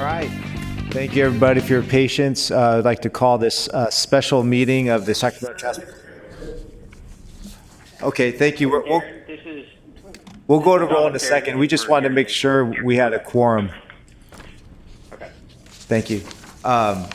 right. Thank you, everybody, for your patience. I'd like to call this special meeting of the Sacramento County. Okay, thank you. We'll go to roll in a second. We just wanted to make sure we had a quorum. Okay. Thank you. Want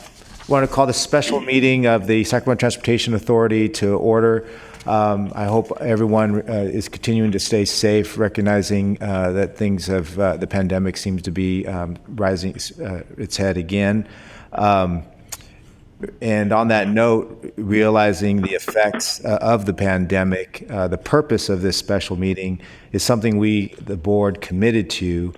to call this special meeting of the Sacramento Transportation Authority to order. I hope everyone is continuing to stay safe, recognizing that things have, the pandemic seems to be rising its head again. And on that note, realizing the effects of the pandemic, the purpose of this special meeting is something the board, committed to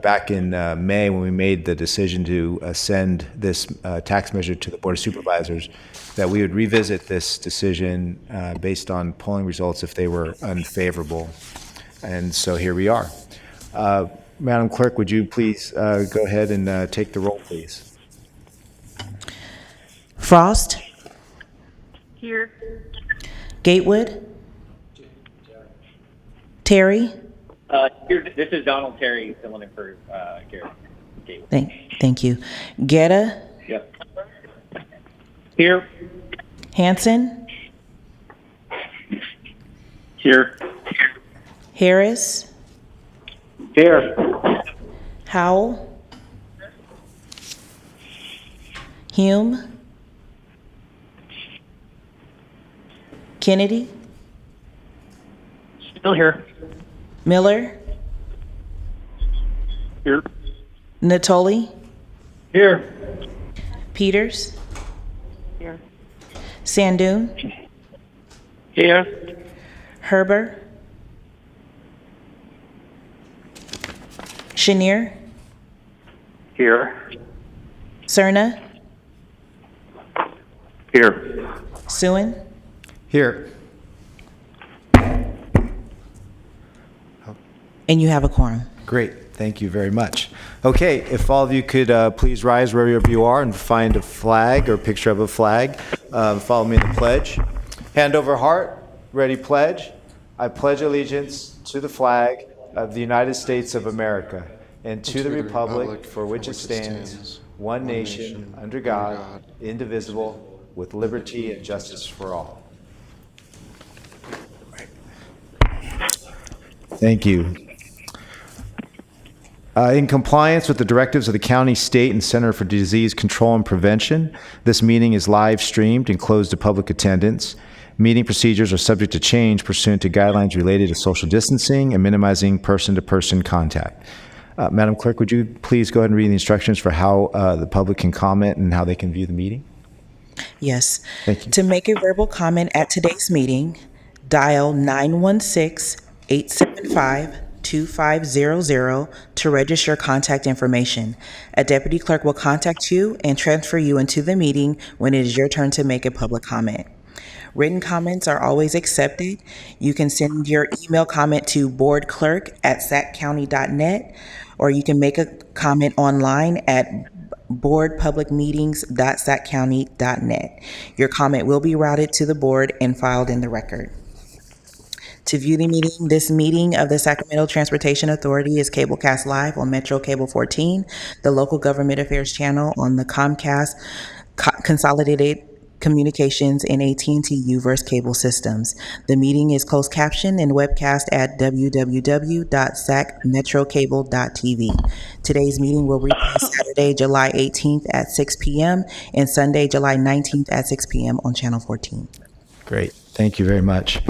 back in May when we made the decision to send this tax measure to the Board of Supervisors, that we would revisit this decision based on polling results if they were unfavorable. And so here we are. Madam Clerk, would you please go ahead and take the roll, please? Frost. Here. Gatewood. Terry. Here, this is Donald Terry filling in for Garrett. Gatewood. Thank you. Guetta. Yep. Here. Hanson. Here. Harris. Here. Howell. Hume. Kennedy. Still here. Miller. Here. Natoli. Here. Peters. Here. Sandoon. Here. Herber. Chenier. Here. Cerna. Here. Suen. Here. And you have a quorum. Great. Thank you very much. Okay, if all of you could please rise wherever you are and find a flag or picture of a flag. Follow me in the pledge. Hand over heart. Ready, pledge. I pledge allegiance to the flag of the United States of America and to the republic for which it stands, one nation, under God, indivisible, with liberty and justice for all. Thank you. In compliance with the directives of the County, State, and Center for Disease Control and Prevention, this meeting is live streamed and closed to public attendance. Meeting procedures are subject to change pursuant to guidelines related to social distancing and minimizing person-to-person contact. Madam Clerk, would you please go ahead and read the instructions for how the public can comment and how they can view the meeting? Yes. Thank you. To make a verbal comment at today's meeting, dial 916-875-2500 to register your contact information. A deputy clerk will contact you and transfer you into the meeting when it is your turn to make a public comment. Written comments are always accepted. You can send your email comment to boardclerk@saccounty.net, or you can make a comment online at boardpublicmeetings.saccounty.net. Your comment will be routed to the board and filed in the record. To view the meeting, this meeting of the Sacramento Transportation Authority is cablecast live on Metro Cable 14, the local government affairs channel on the Comcast Consolidated Communications and AT&T U-verse cable systems. The meeting is closed captioned and webcast at www.sacmetrocable.tv. Today's meeting will replay Saturday, July 18th at 6 p.m. and Sunday, July 19th at 6 p.m. on Channel 14. Great. Thank you very much.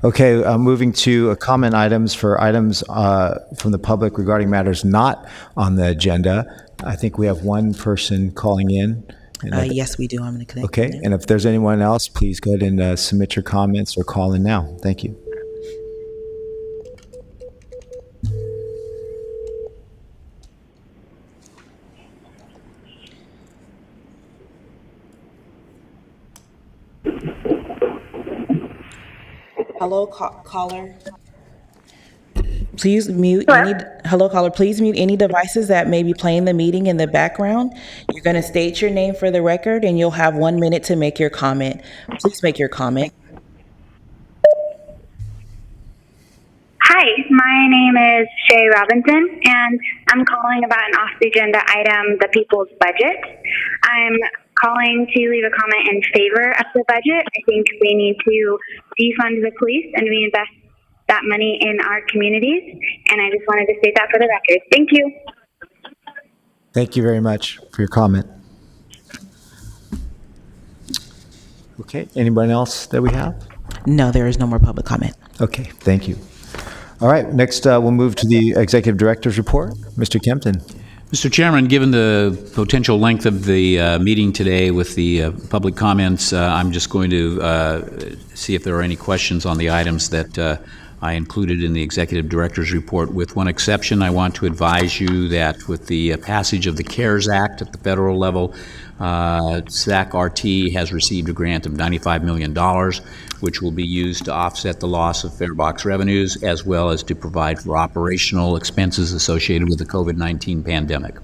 Okay, moving to comment items for items from the public regarding matters not on the agenda. I think we have one person calling in. Yes, we do. I'm going to connect. Okay, and if there's anyone else, please go ahead and submit your comments or call in now. Thank you. Hello, caller. Please mute hello, caller. Please mute any devices that may be playing the meeting in the background. You're going to state your name for the record, and you'll have 1 minute to make your comment. Please make your comment. Hi, my name is Shay Robinson, and I'm calling about an off-the-agenda item, the people's budget. I'm calling to leave a comment in favor of the budget. I think we need to defund the police and reinvest that money in our communities, and I just wanted to state that for the record. Thank you. Thank you very much for your comment. Okay, anyone else that we have? No, there is no more public comment. Okay, thank you. All right, next we'll move to the Executive Director's Report. Mr. Kempton. Mr. Chairman, given the potential length of the meeting today with the public comments, I'm just going to see if there are any questions on the items that I included in the Executive Director's Report. With one exception, I want to advise you that with the passage of the CARES Act at the federal level, SAC-RT has received a grant of $95 million, which will be used to offset the loss of fare box revenues, as well as to provide for operational expenses associated with the COVID-19 pandemic.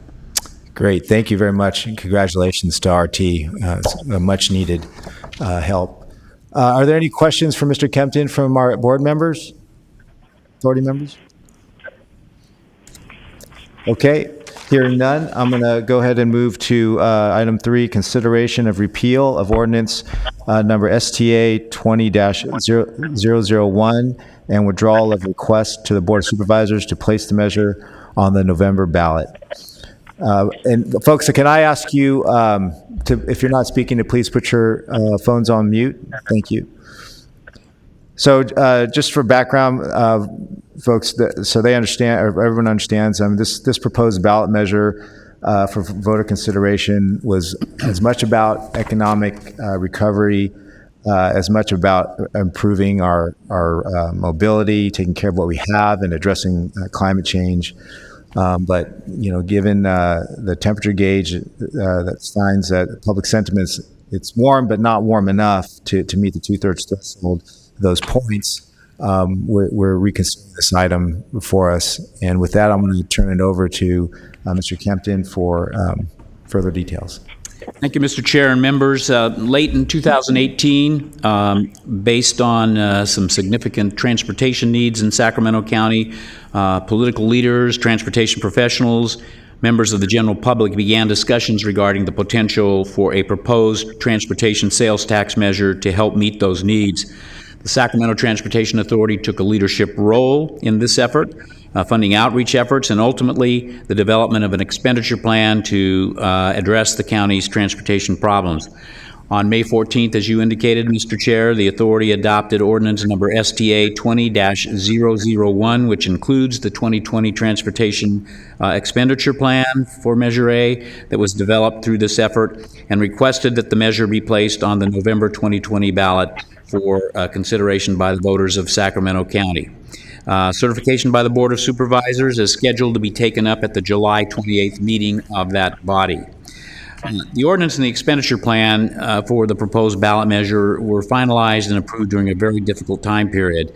Great, thank you very much, and congratulations to RT. It's a much needed help. Are there any questions for Mr. Kempton from our board members, authority members? Okay, hearing none, I'm going to go ahead and move to item 3, consideration of repeal of ordinance number STA 20-001 and withdrawal of request to the Board of Supervisors to place the measure on the November ballot. And folks, can I ask you, if you're not speaking, to please put your phones on mute? Thank you. So just for background, folks, so they understand, or everyone understands, this proposed ballot measure for voter consideration was as much about economic recovery, as much about improving our mobility, taking care of what we have, and addressing climate change. But given the temperature gauge that finds that public sentiments, it's warm but not warm enough to meet the 2/3 threshold. Those points, we're reconsidering this item before us. And with that, I'm going to turn it over to Mr. Kempton for further details. Thank you, Mr. Chair and members. Late in 2018, based on some significant transportation needs in Sacramento County, political leaders, transportation professionals, members of the general public began discussions regarding the potential for a proposed transportation sales tax measure to help meet those needs. The Sacramento Transportation Authority took a leadership role in this effort, funding outreach efforts, and ultimately the development of an expenditure plan to address the county's transportation problems. On May 14th, as you indicated, Mr. Chair, the authority adopted ordinance number STA 20-001, which includes the 2020 transportation expenditure plan for Measure A that was developed through this effort, and requested that the measure be placed on the November 2020 ballot for consideration by the voters of Sacramento County. Certification by the Board of Supervisors is scheduled to be taken up at the July 28th meeting of that body. The ordinance and the expenditure plan for the proposed ballot measure were finalized and approved during a very difficult time period.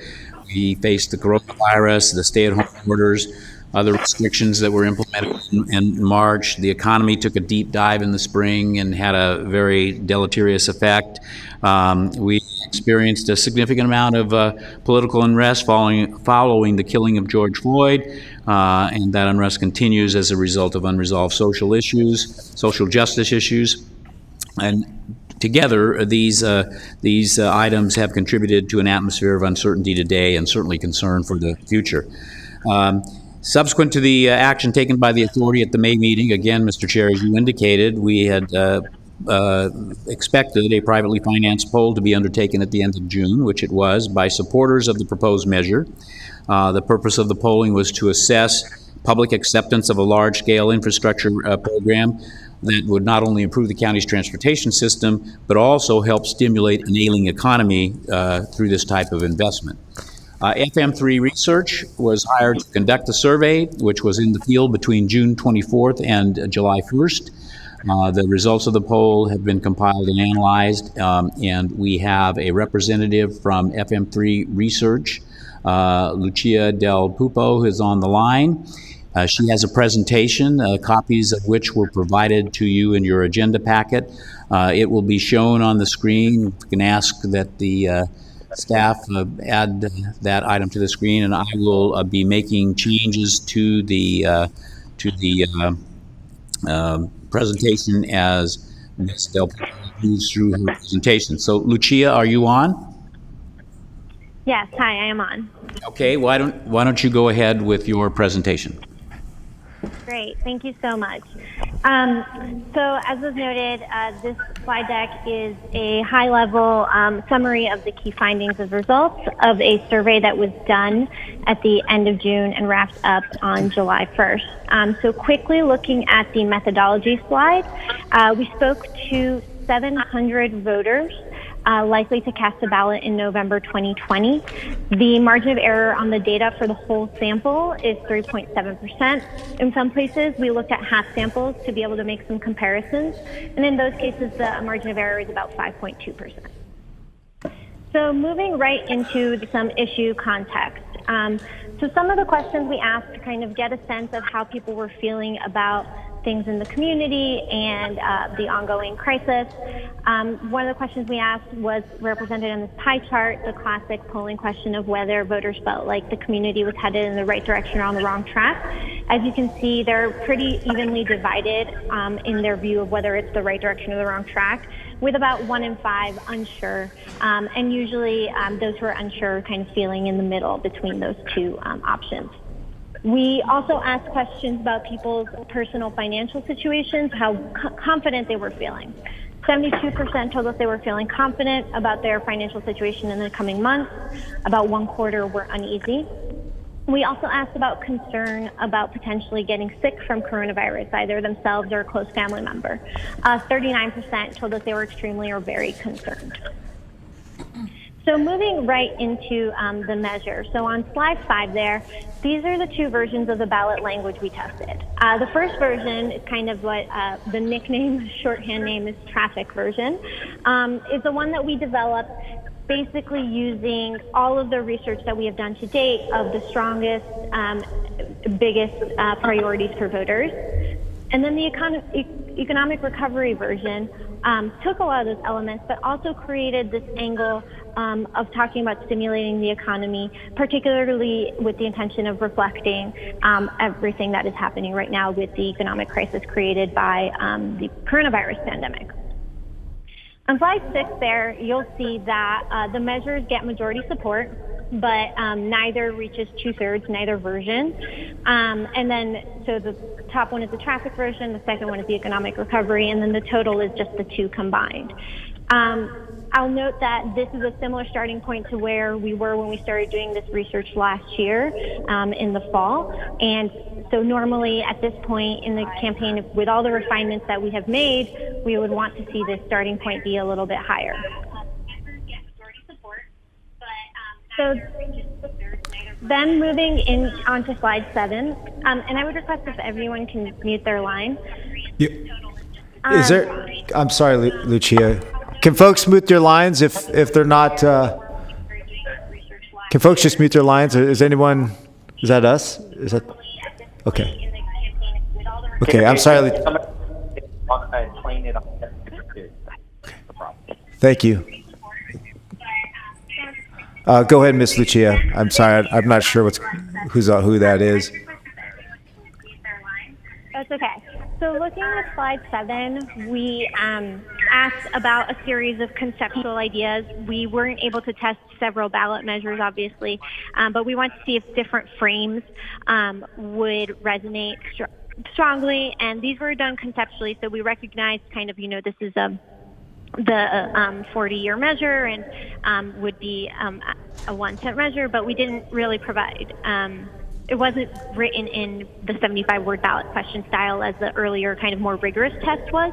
We faced the coronavirus, the stay-at-home orders, other restrictions that were implemented in March. The economy took a deep dive in the spring and had a very deleterious effect. We experienced a significant amount of political unrest following the killing of George Floyd, and that unrest continues as a result of unresolved social justice issues. And together, these items have contributed to an atmosphere of uncertainty today and certainly concern for the future. Subsequent to the action taken by the authority at the May meeting, again, Mr. Chair, as you indicated, we had expected a privately financed poll to be undertaken at the end of June, which it was, by supporters of the proposed measure. The purpose of the polling was to assess public acceptance of a large-scale infrastructure program that would not only improve the county's transportation system, but also help stimulate an ailing economy through this type of investment. FM3 Research was hired to conduct the survey, which was in the field between June 24th and July 1st. The results of the poll have been compiled and analyzed, and we have a representative from FM3 Research, Lucia Del Pupo, who is on the line. She has a presentation, copies of which were provided to you in your agenda packet. It will be shown on the screen. You can ask that the staff add that item to the screen, and I will be making changes to the presentation as Ms. Del Piero moves through her presentation. So, Lucia, are you on? Yes, hi, I am on. Okay, why don't you go ahead with your presentation? Great, thank you so much. So as was noted, this slide deck is a high-level summary of the key findings and results of a survey that was done at the end of June and wrapped up on July 1st. So quickly looking at the methodology slide, we spoke to 700 voters likely to cast a ballot in November 2020. The margin of error on the data for the whole sample is 3.7%. In some places, we looked at half samples to be able to make some comparisons. And in those cases, the margin of error is about 5.2%. So moving right into some issue context. So some of the questions we asked to kind of get a sense of how people were feeling about things in the community and the ongoing crisis. One of the questions we asked was represented in this pie chart, the classic polling question of whether voters felt like the community was headed in the right direction or on the wrong track. As you can see, they're pretty evenly divided in their view of whether it's the right direction or the wrong track, with about 1 in 5 unsure, and usually those who are unsure kind of feeling in the middle between those two options. We also asked questions about people's personal financial situations, how confident they were feeling. 72% told us they were feeling confident about their financial situation in the coming months. About 1/4 were uneasy. We also asked about concern about potentially getting sick from coronavirus, either themselves or a close family member. 39% told us they were extremely or very concerned. So moving right into the measure. So on slide 5 there, these are the two versions of the ballot language we tested. The first version is kind of what the nickname, shorthand name is traffic version, is the one that we developed basically using all of the research that we have done to date of the strongest, biggest priorities for voters. And then the economic recovery version took a lot of those elements, but also created this angle of talking about stimulating the economy, particularly with the intention of reflecting everything that is happening right now with the economic crisis created by the coronavirus pandemic. On slide 6 there, you'll see that the measures get majority support, but neither reaches 2/3, neither version. And then, so the top one is the traffic version, the second one is the economic recovery, and then the total is just the two combined. I'll note that this is a similar starting point to where we were when we started doing this research last year in the fall. And so normally at this point in the campaign, with all the refinements that we have made, we would want to see this starting point be a little bit higher. So then moving in onto slide 7, and I would request if everyone can mute their line. Is there? I'm sorry, Lucia. Can folks mute their lines if they're not? Can folks just mute their lines? Is anyone? Is that us? Is that? Okay. Okay. I'm sorry. Thank you. Go ahead, Miss Lucia. I'm sorry. I'm not sure who that is. That's okay. So looking at slide 7, we asked about a series of conceptual ideas. We weren't able to test several ballot measures, obviously, but we want to see if different frames would resonate strongly. And these were done conceptually, so we recognized kind of, this is the 40-year measure and would be a 1 cent measure, but we didn't really provide. It wasn't written in the 75-word ballot question style as the earlier kind of more rigorous test was.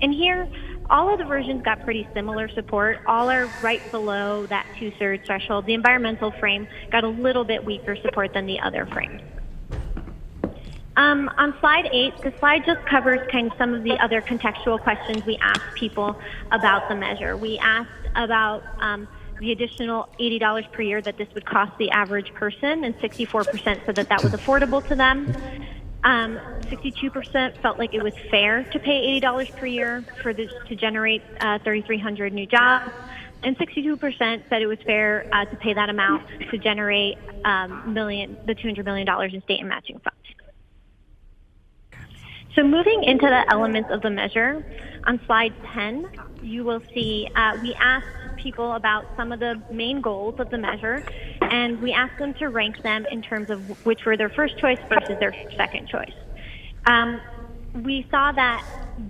And here, all of the versions got pretty similar support. All are right below that 2/3 threshold. The environmental frame got a little bit weaker support than the other frames. On slide 8, the slide just covers kind of some of the other contextual questions we asked people about the measure. We asked about the additional $80 per year that this would cost the average person, and 64% said that was affordable to them. 62% felt like it was fair to pay $80 per year for this to generate 3,300 new jobs. and 62% said it was fair to pay that amount to generate the $200 million in state and matching funds. So moving into the elements of the measure, on slide 10, you will see we asked people about some of the main goals of the measure, and we asked them to rank them in terms of which were their first choice versus their second choice. We saw that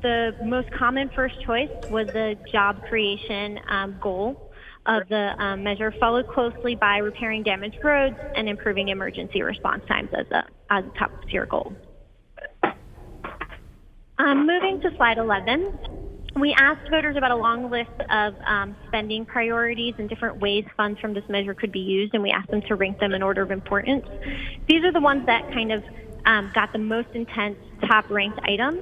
the most common first choice was the job creation goal of the measure, followed closely by repairing damaged roads and improving emergency response times as a top tier goal. Moving to slide 11, we asked voters about a long list of spending priorities and different ways funds from this measure could be used, and we asked them to rank them in order of importance. These are the ones that kind of got the most intense top-ranked items.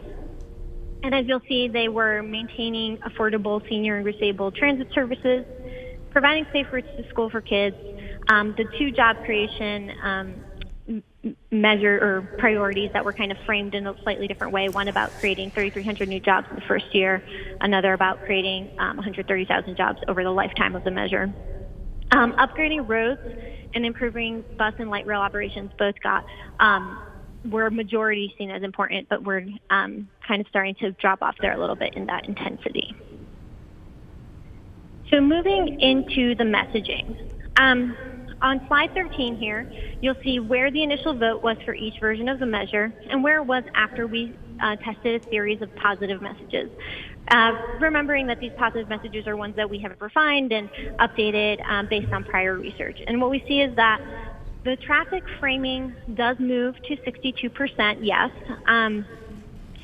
And as you'll see, they were maintaining affordable senior and disabled transit services, providing safe routes to school for kids, the two job creation measure or priorities that were kind of framed in a slightly different way. One about creating 3,300 new jobs in the first year, another about creating 130,000 jobs over the lifetime of the measure. Upgrading roads and improving bus and light rail operations both got were majority seen as important, but we're kind of starting to drop off there a little bit in that intensity. So moving into the messaging. On slide 13 here, you'll see where the initial vote was for each version of the measure and where it was after we tested a series of positive messages. Remembering that these positive messages are ones that we have refined and updated based on prior research. And what we see is that the traffic framing does move to 62%, yes.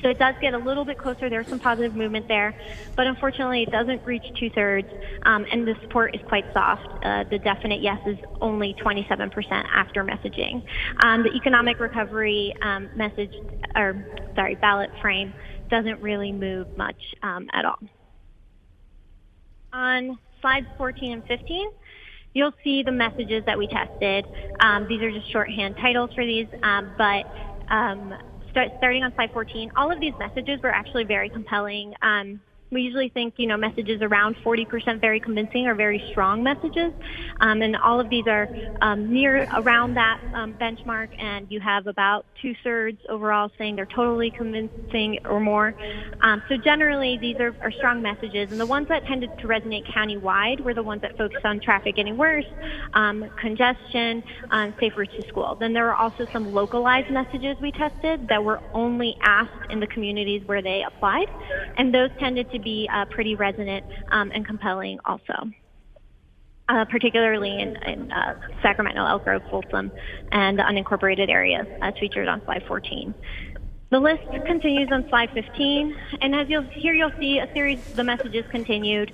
So it does get a little bit closer. There's some positive movement there, but unfortunately it doesn't reach 2/3, and the support is quite soft. The definite yes is only 27% after messaging. The economic recovery ballot frame doesn't really move much at all. On slides 14 and 15, you'll see the messages that we tested. These are just shorthand titles for these, starting on slide 14, all of these messages were actually very compelling. We usually think, messages around 40% very convincing or very strong messages. And all of these are around that benchmark, and you have about 2/3 overall saying they're totally convincing or more. So generally, these are strong messages. And the ones that tended to resonate countywide were the ones that focused on traffic getting worse, congestion, safe routes to school. Then there were also some localized messages we tested that were only asked in the communities where they applied. And those tended to be pretty resonant and compelling also, particularly in Sacramento, Elk Grove, Folsom, and the unincorporated areas as featured on slide 14. The list continues on slide 15, and as you'll see a series of the messages continued.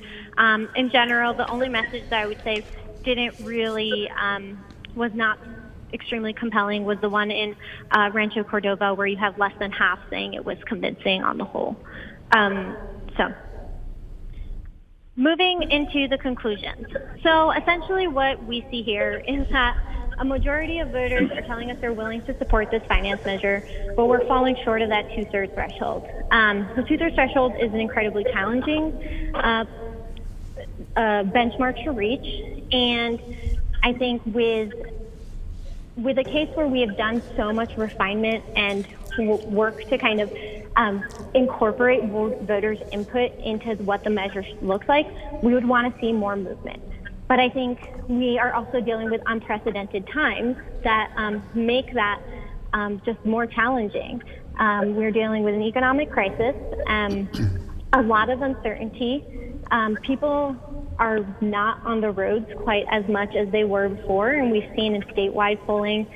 In general, the only message that I would say didn't really, was not extremely compelling was the one in Rancho Cordova, where you have less than half saying it was convincing on the whole. So moving into the conclusions. So essentially what we see here is that a majority of voters are telling us they're willing to support this finance measure, but we're falling short of that 2/3 threshold. The 2/3 threshold is an incredibly challenging benchmark to reach, and I think with a case where we have done so much refinement and work to kind of incorporate voters' input into what the measure looks like, we would want to see more movement. But I think we are also dealing with unprecedented times that make that just more challenging. We're dealing with an economic crisis, a lot of uncertainty. People are not on the roads quite as much as they were before, and we've seen in statewide polling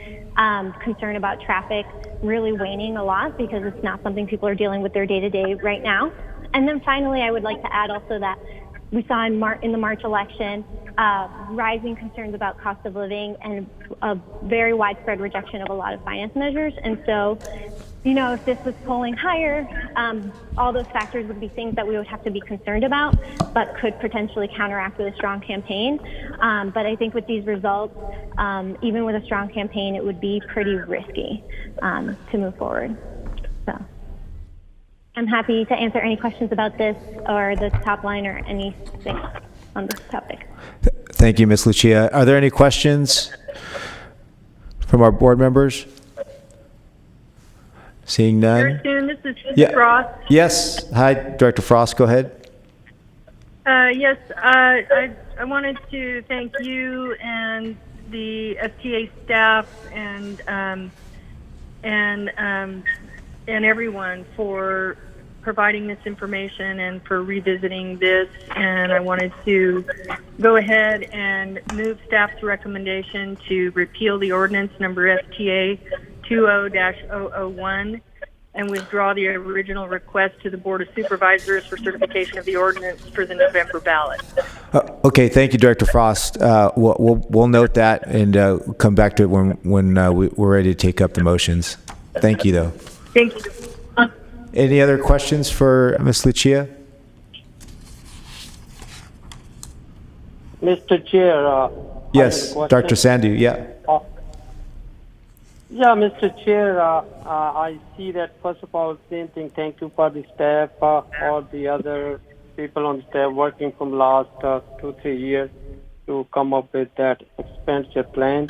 concern about traffic really waning a lot because it's not something people are dealing with their day-to-day right now. And then finally, I would like to add also that we saw in the March election rising concerns about cost of living and a very widespread rejection of a lot of finance measures. And so, if this was polling higher, all those factors would be things that we would have to be concerned about, but could potentially counteract with a strong campaign. But I think with these results, even with a strong campaign, it would be pretty risky to move forward. So I'm happy to answer any questions about this or the top line or anything on this topic. Thank you, Ms. Lucia. Are there any questions from our board members? Seeing none? Kirsten, this is Yeah. Frost. Yes. Hi, Director Frost. Go ahead. Yes, I wanted to thank you and the STA staff and everyone for providing this information and for revisiting this. And I wanted to go ahead and move staff's recommendation to repeal the ordinance number STA 20-001 and withdraw the original request to the Board of Supervisors for certification of the ordinance for the November ballot. Okay, thank you, Director Frost. We'll note that and come back to it when we're ready to take up the motions. Thank you, though. Thank you. Any other questions for Ms. Lucia? Mr. Chair. Yes, Dr. Sandhu, yeah. Yeah, Mr. Chair, I see that, first of all, same thing, thank you for the staff, all the other people on staff working from last 2-3 years to come up with that expenditure plan.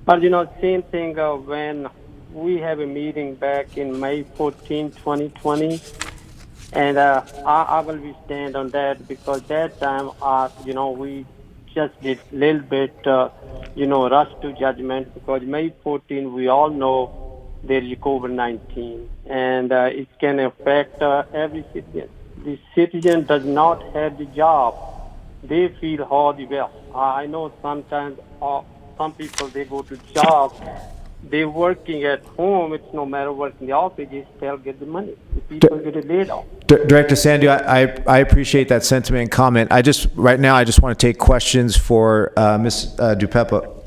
But, same thing when we have a meeting back in May 14, 2020, and I will be stand on that because that time, we just did a little bit, rush to judgment because May 14, we all know there is COVID-19 and it can affect every citizen. The citizen does not have the job. They feel horrible. I know sometimes some people, they go to job, they're working at home, it's no matter what in the office, they still get the money. The people get laid off. Director Sandhu, I appreciate that sentiment and comment. Right now, I just want to take questions for Ms. Del So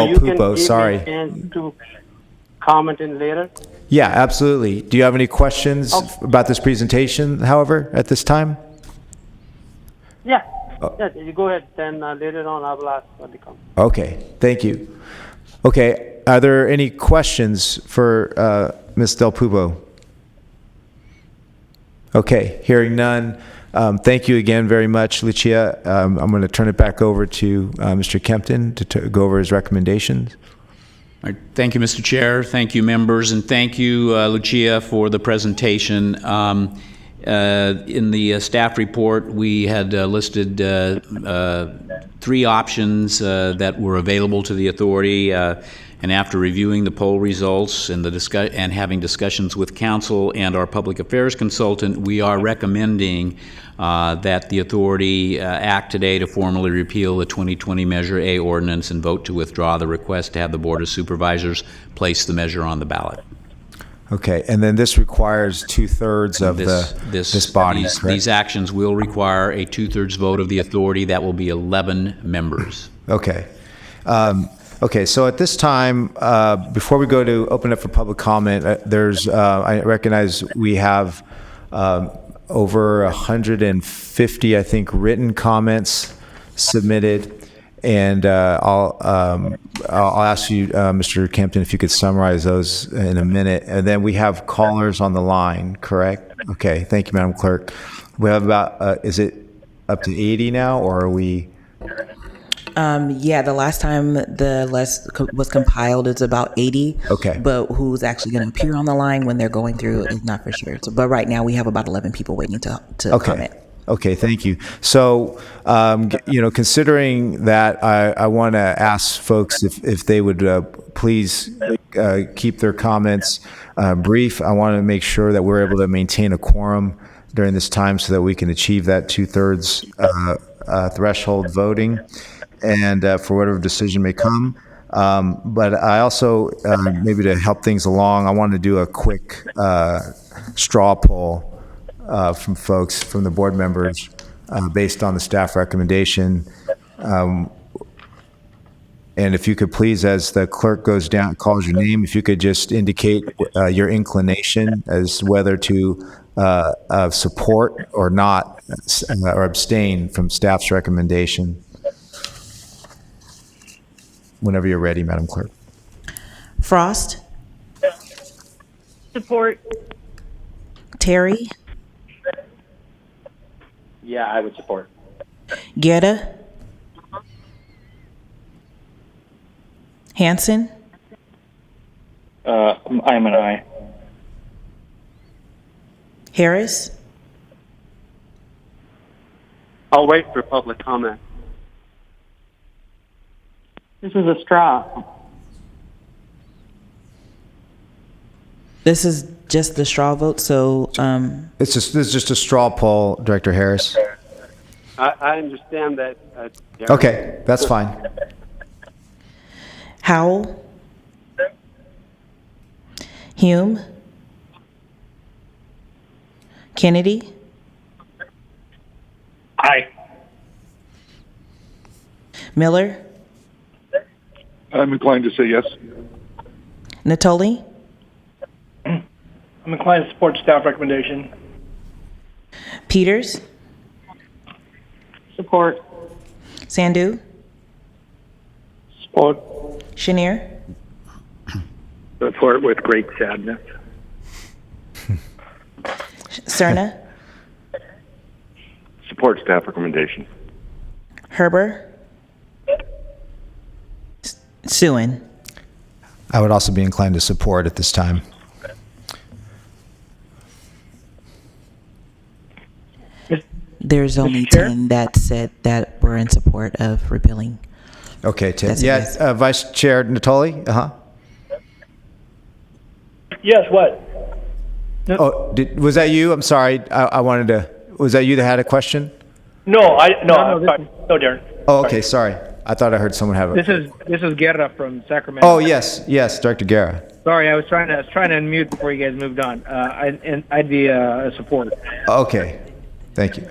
you can Pupo, give sorry. me a chance to comment in later? Yeah, absolutely. Do you have any questions about this presentation, however, at this time? Yeah. Yeah, you go ahead. Then later on, I will ask for the comment. Okay, thank you. Okay, are there any questions for Ms. Del Pupo? Okay, hearing none. Thank you again very much, Lucia. I'm going to turn it back over to Mr. Kempton to go over his recommendations. All right. Thank you, Mr. Chair. Thank you, members, and thank you, Lucia, for the presentation. In the staff report, we had listed 3 options that were available to the authority, and after reviewing the poll results and and having discussions with council and our public affairs consultant, we are recommending that the authority act today to formally repeal the 2020 Measure A ordinance and vote to withdraw the request to have the Board of Supervisors place the measure on the ballot. Okay, and then this requires 2/3 of this body, correct? These actions will require a 2/3 vote of the authority. That will be 11 members. Okay. Okay, so at this time, before we go to open up for public comment, I recognize we have over 150, I think, written comments submitted. And I'll ask you, Mr. Kempton, if you could summarize those in a minute. And then we have callers on the line, correct? Okay, thank you, Madam Clerk. We have about, is it up to 80 now, or are we? Yeah, the last time the list was compiled, it's about 80. Okay. But who's actually going to appear on the line when they're going through is not for sure. So, but right now we have about 11 people waiting to comment. Okay, thank you. So, considering that, I want to ask folks if they would please keep their comments brief. I want to make sure that we're able to maintain a quorum during this time so that we can achieve that 2/3 threshold voting and for whatever decision may come. But I also, maybe to help things along, I want to do a quick straw poll from folks, from the board members, based on the staff recommendation. And if you could please, as the clerk goes down, calls your name, if you could just indicate your inclination as whether to support or not, or abstain from staff's recommendation. Whenever you're ready, Madam Clerk. Frost, Support. Terry, Yeah, I would support. Guerra? Hanson? I'm an aye. Harris? I'll wait for public comment. This is a straw. This is just the straw vote, so This is just a straw poll, Director Harris. I understand that. Okay, that's fine. Howell? Hume? Kennedy? Aye. Miller? I'm inclined to say yes. Natoli? I'm inclined to support staff recommendation. Peters? Support. Sandhu? Support. Chenier? Support with great sadness. Cerna? Support staff recommendation. Herber? Suen? I would also be inclined to support at this time. There's only 10 that said that were in support of repealing. Okay, Tim. That's a yes. Vice Chair Natoli? Uh-huh. Yes, what? Oh, was that you? I'm sorry. I wanted to, was that you that had a question? No, Darren. Oh, okay, sorry. I thought I heard someone have a... This is Guerra from Sacramento. Oh, yes, Director Guerra. Sorry, I was trying to unmute before you guys moved on. I'd be a supporter. Okay, thank you.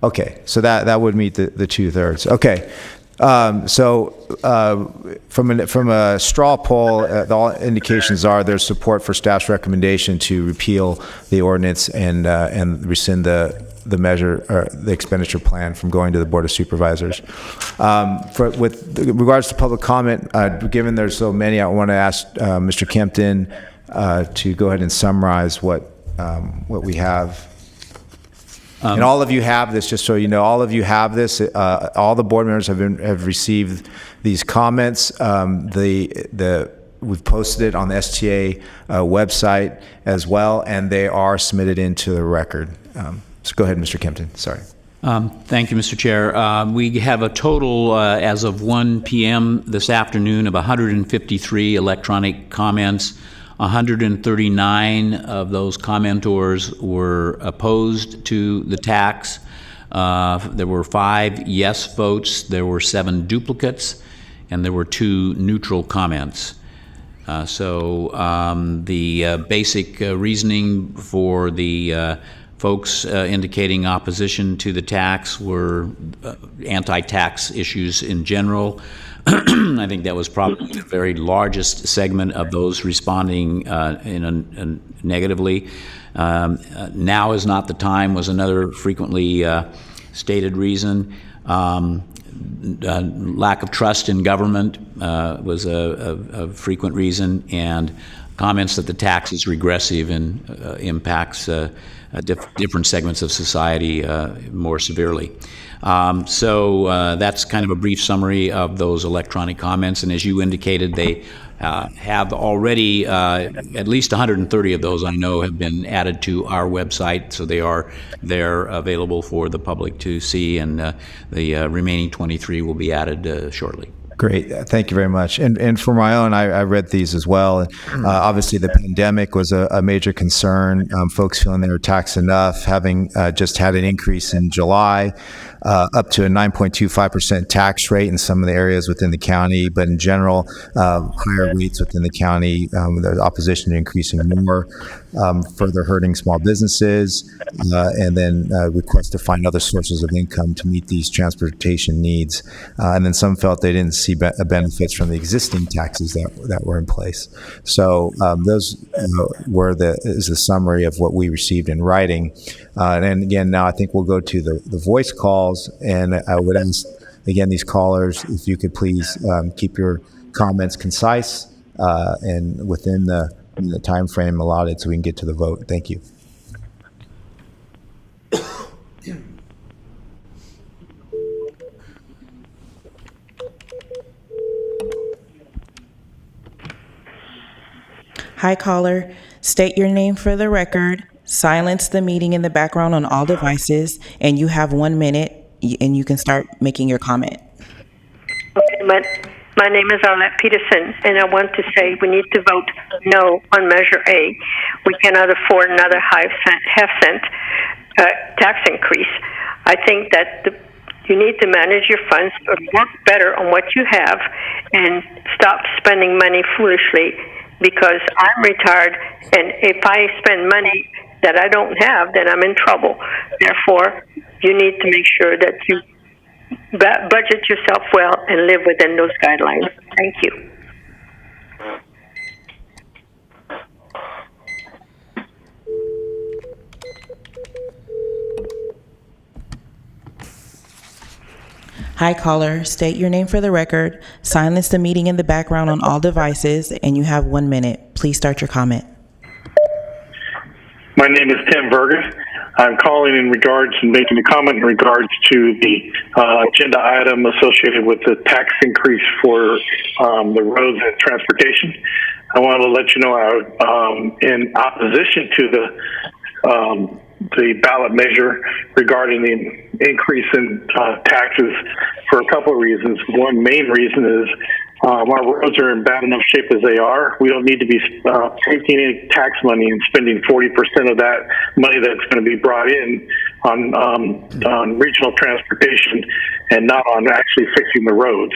Okay, so that would meet the 2/3. Okay, from a straw poll, all indications are there's support for staff's recommendation to repeal the ordinance and rescind the measure or the expenditure plan from going to the Board of Supervisors. With regards to public comment, given there's so many, I want to ask Mr. Kempton to go ahead and summarize what we have. And all of you have this, just so you know, all of you have this. All the board members have received these comments. We've posted it on the STA website as well, and they are submitted into the record. So go ahead, Mr. Kempton. Sorry. Thank you, Mr. Chair. We have a total, as of 1 p.m. this afternoon, of 153 electronic comments. 139 of those commentors were opposed to the tax. There were 5 yes votes, there were 7 duplicates, and there were 2 neutral comments. The basic reasoning for the folks indicating opposition to the tax were anti-tax issues in general. I think that was probably the very largest segment of those responding negatively. Now is not the time was another frequently stated reason. Lack of trust in government was a frequent reason, and comments that the tax is regressive and impacts different segments of society more severely. That's kind of a brief summary of those electronic comments, and as you indicated, they have already, at least 130 of those I know have been added to our website, so they're available for the public to see, and the remaining 23 will be added shortly. Great, thank you very much. And for my own, I read these as well. Obviously, the pandemic was a major concern. Folks feeling they were taxed enough, having just had an increase in July, up to a 9.25% tax rate in some of the areas within the county, but in general, higher rates within the county, the opposition to increasing more, further hurting small businesses, and then requests to find other sources of income to meet these transportation needs. And then some felt they didn't see benefits from the existing taxes that were in place. So those is the summary of what we received in writing. And again, now I think we'll go to the voice calls, and I would ask, again, these callers, if you could please keep your comments concise and within the time frame allotted so we can get to the vote. Thank you. Hi, caller. State your name for the record. Silence the meeting in the background on all devices, and you have 1 minute, and you can start making your comment. Okay, my name is Arlette Peterson, and I want to say we need to vote no on Measure A. We cannot afford another half-cent tax increase. I think that you need to manage your funds, or work better on what you have, and stop spending money foolishly, because I'm retired, and if I spend money that I don't have, then I'm in trouble. Therefore, you need to make sure that you budget yourself well and live within those guidelines. Thank you. Hi, caller. State your name for the record. Silence the meeting in the background on all devices, and you have 1 minute. Please start your comment. My name is Tim Verga. I'm calling in regards and making a comment in regards to the agenda item associated with the tax increase for the roads and transportation. I want to let you know in opposition to the ballot measure regarding the increase in taxes for a couple of reasons. One main reason is our roads are in bad enough shape as they are. We don't need to be taking any tax money and spending 40% of that money that's going to be brought in on regional transportation and not on actually fixing the roads.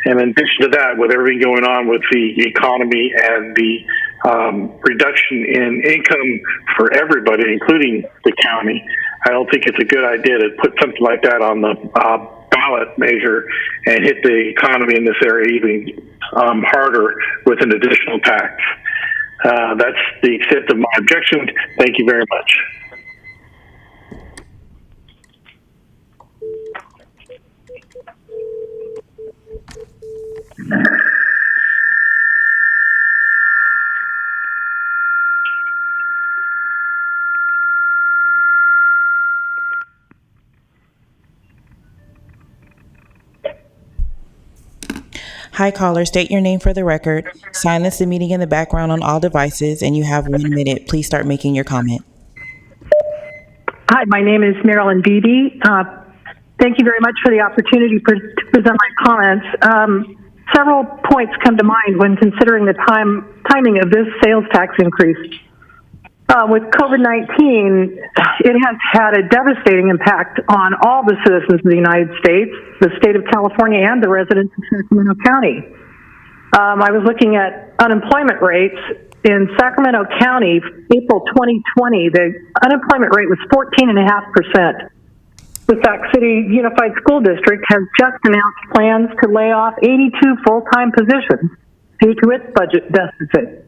And in addition to that, with everything going on with the economy and the reduction in income for everybody, including the county, I don't think it's a good idea to put something like that on the ballot measure and hit the economy in this area even harder with an additional tax. That's the extent of my objection. Thank you very much. Hi, caller. State your name for the record. Silence the meeting in the background on all devices, and you have 1 minute. Please start making your comment. Hi, my name is Marilyn Beebe. Thank you very much for the opportunity to present my comments. Several points come to mind when considering the timing of this sales tax increase. With COVID-19, it has had a devastating impact on all the citizens of the United States, the state of California, and the residents of Sacramento County. I was looking at unemployment rates. In Sacramento County, April 2020, the unemployment rate was 14.5%. The Sac City Unified School District has just announced plans to lay off 82 full-time positions due to its budget deficit.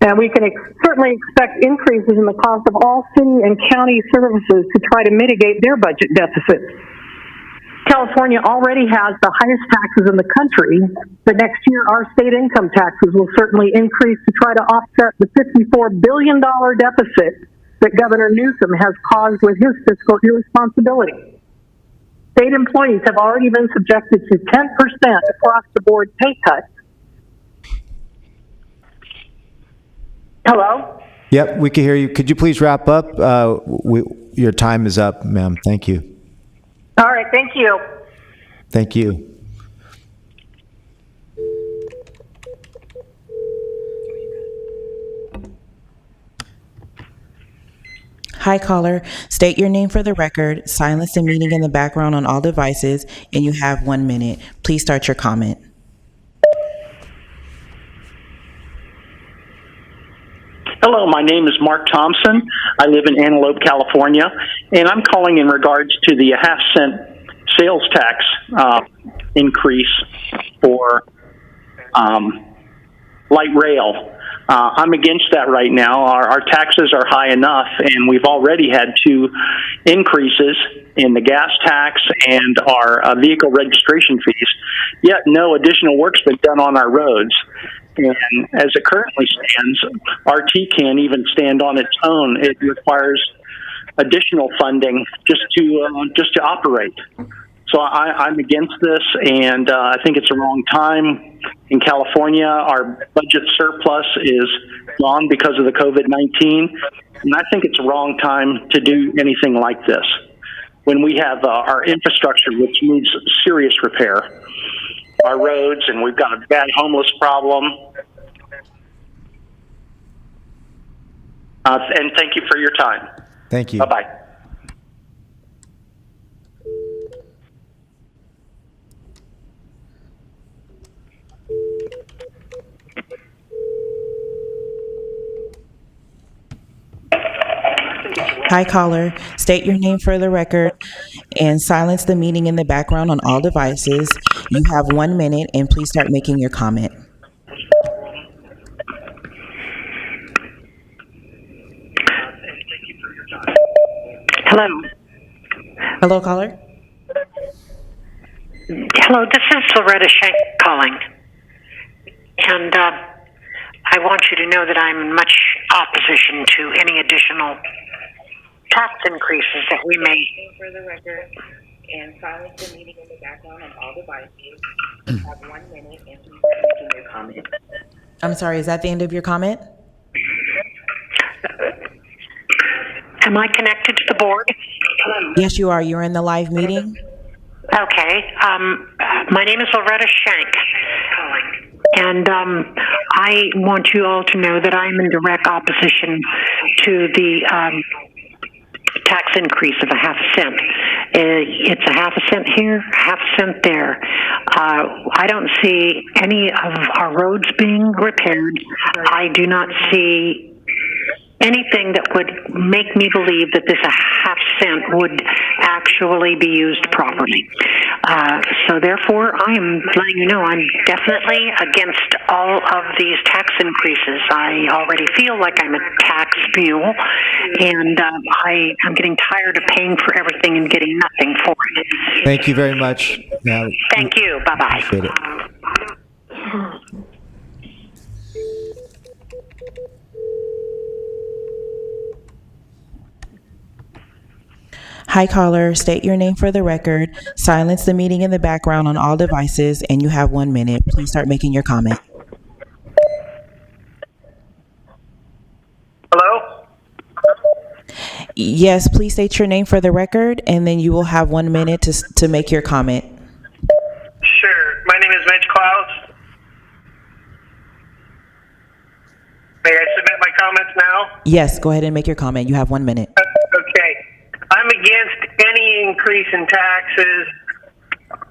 And we can certainly expect increases in the cost of all city and county services to try to mitigate their budget deficits. California already has the highest taxes in the country, but next year our state income taxes will certainly increase to try to offset the $54 billion deficit that Governor Newsom has caused with his fiscal irresponsibility. State employees have already been subjected to 10% across-the-board pay cuts. Hello? Yep, we can hear you. Could you please wrap up? Your time is up, ma'am. Thank you. All right, thank you. Thank you. Hi, caller. State your name for the record. Silence the meeting in the background on all devices, and you have 1 minute. Please start your comment. Hello, my name is Mark Thompson. I live in Antelope, California, and I'm calling in regards to the half-cent sales tax increase for light rail. I'm against that right now. Our taxes are high enough, and we've already had 2 increases in the gas tax and our vehicle registration fees, yet no additional work's been done on our roads. And as it currently stands, RT can't even stand on its own. It requires additional funding just to operate. So I'm against this, and I think it's a wrong time. In California, our budget surplus is gone because of the COVID-19, and I think it's a wrong time to do anything like this when we have our infrastructure, which needs serious repair, our roads, and we've got a bad homeless problem. And thank you for your time. Thank you. Bye-bye. Hi, caller. State your name for the record and silence the meeting in the background on all devices. You have 1 minute, and please start making your comment. Hello. Hello, caller. Hello, this is Loretta Shank calling. And I want you to know that I'm in much opposition to any additional tax increases that we may. For the record, and silence the meeting in the background on all devices. You have 1 minute, and please start making your comment. I'm sorry, is that the end of your comment? Am I connected to the board? Yes, you are. You're in the live meeting. Okay. My name is Loretta Shank. And I want you all to know that I'm in direct opposition to the tax increase of a half a cent. It's a half a cent here, half a cent there. I don't see any of our roads being repaired. I do not see anything that would make me believe that this a half cent would actually be used properly. So therefore, I am letting you know I'm definitely against all of these tax increases. I already feel like I'm a tax mule, and I'm getting tired of paying for everything and getting nothing for it. Thank you very much. Now, Thank you. Bye-bye. appreciate it. Hi, caller. State your name for the record. Silence the meeting in the background on all devices, and you have 1 minute. Please start making your comment. Hello? Yes, please state your name for the record, and then you will have 1 minute to make your comment. Sure. My name is Mitch Klaus. May I submit my comments now? Yes, go ahead and make your comment. You have 1 minute. Okay. I'm against any increase in taxes.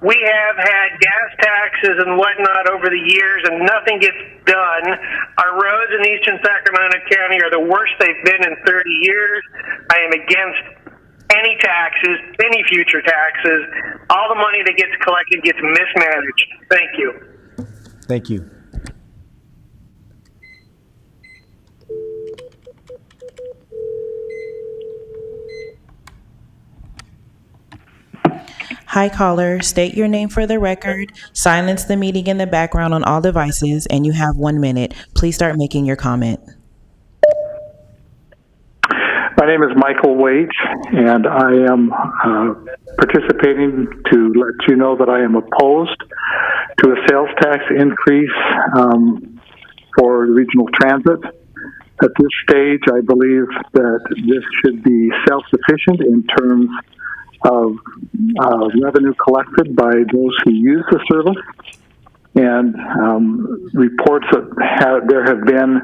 We have had gas taxes and whatnot over the years, and nothing gets done. Our roads in eastern Sacramento County are the worst they've been in 30 years. I am against any taxes, any future taxes. All the money that gets collected gets mismanaged. Thank you. Thank you. Hi, caller. State your name for the record. Silence the meeting in the background on all devices, and you have 1 minute. Please start making your comment. My name is Michael Waite, and I am participating to let you know that I am opposed to a sales tax increase for regional transit. At this stage, I believe that this should be self-sufficient in terms of revenue collected by those who use the service, and reports that there have been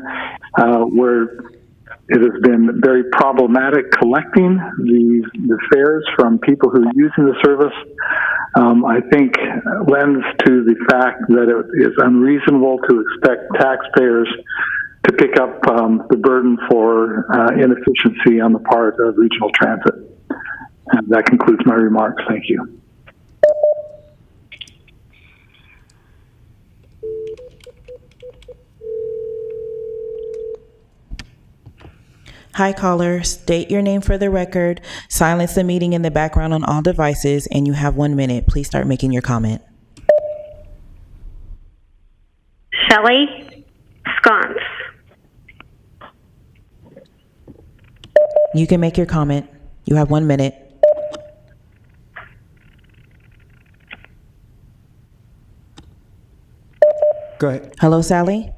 where it has been very problematic collecting the fares from people who are using the service, I think lends to the fact that it is unreasonable to expect taxpayers to pick up the burden for inefficiency on the part of regional transit. And that concludes my remarks. Thank you. Hi, caller. State your name for the record. Silence the meeting in the background on all devices, and you have 1 minute. Please start making your comment. Shelley Sconce. You can make your comment. You have 1 minute. Go ahead. Hello, Sally?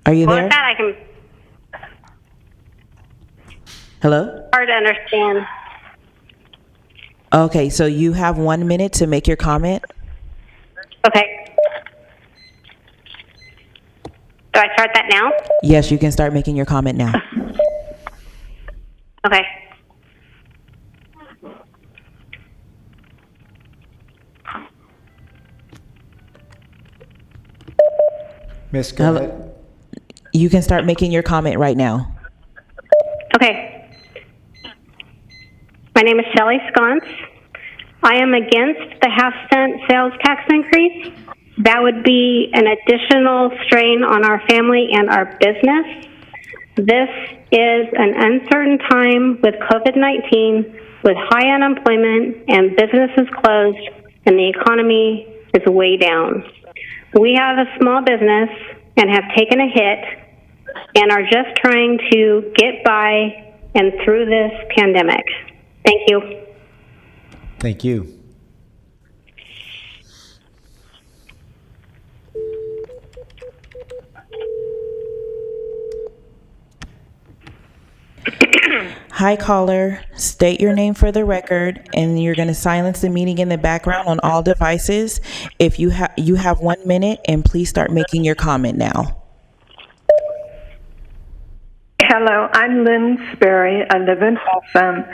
Are you What there? was that? I can Hello? hard to understand. Okay, so you have 1 minute to make your comment. Okay. Do I start that now? Yes, you can start making your comment now. Okay. Miss, go Hello. ahead. You can start making your comment right now. Okay. My name is Shelley Sconce. I am against the half-cent sales tax increase. That would be an additional strain on our family and our business. This is an uncertain time with COVID-19, with high unemployment and businesses closed, and the economy is way down. We have a small business and have taken a hit and are just trying to get by and through this pandemic. Thank you. Thank you. Hi, caller. State your name for the record, and you're going to silence the meeting in the background on all devices. If you have 1 minute, and please start making your comment now. Hello, I'm Lynn Sperry. I live in Folsom.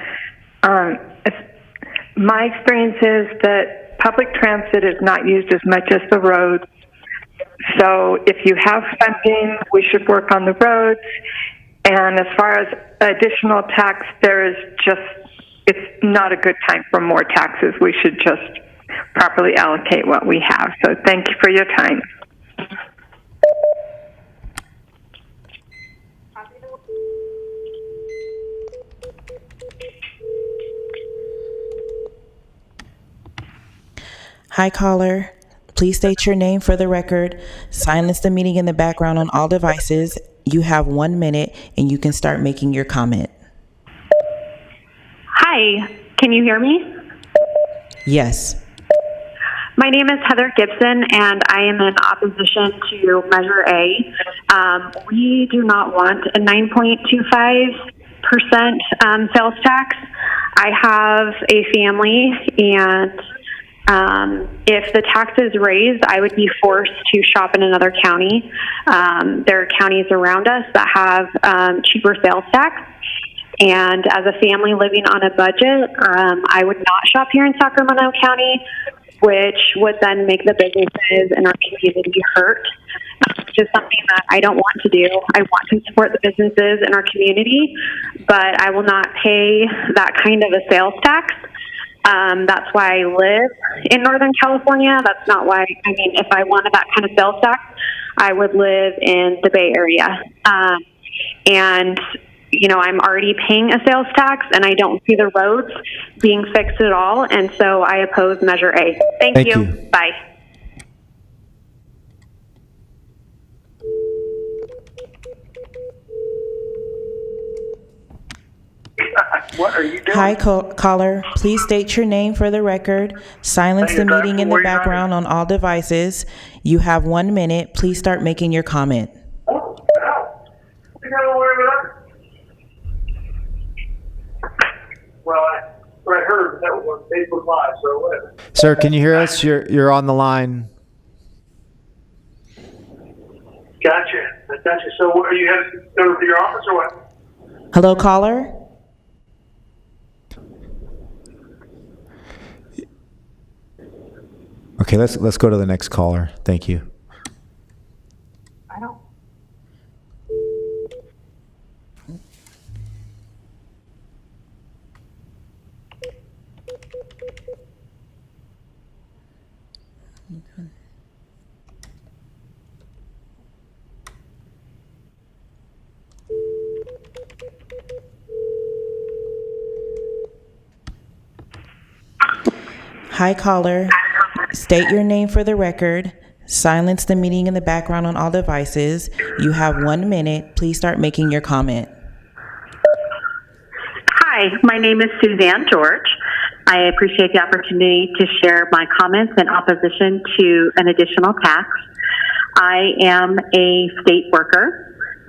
My experience is that public transit is not used as much as the roads. So if you have funding, we should work on the roads. And as far as additional tax, it's not a good time for more taxes. We should just properly allocate what we have. So thank you for your time. Hi, caller. Please state your name for the record. Silence the meeting in the background on all devices. You have 1 minute, and you can start making your comment. Hi, can you hear me? Yes. My name is Heather Gibson, and I am in opposition to Measure A. We do not want a 9.25% sales tax. I have a family, and if the tax is raised, I would be forced to shop in another county. There are counties around us that have cheaper sales tax. And as a family living on a budget, I would not shop here in Sacramento County, which would then make the businesses in our community hurt. Which is something that I don't want to do. I want to support the businesses in our community, but I will not pay that kind of a sales tax. That's why I live in Northern California. That's not why, if I wanted that kind of sales tax, I would live in the Bay Area. And, I'm already paying a sales tax, and I don't see the roads being fixed at all, and so I oppose Measure A. Thank you. Bye. What are you doing? Hi, caller. Please state your name for the record. Silence the meeting in the background on all devices. You have 1 minute. Please start making your comment. Well, I heard that was on Facebook Live, so whatever. Sir, can you hear us? You're on the line. Gotcha. So what, are you headed to go to your office or what? Hello, caller? Okay, let's go to the next caller. Thank you. I don't. Hi, caller. State your name for the record. Silence the meeting in the background on all devices. You have 1 minute. Please start making your comment. Hi, my name is Suzanne George. I appreciate the opportunity to share my comments in opposition to an additional tax. I am a state worker.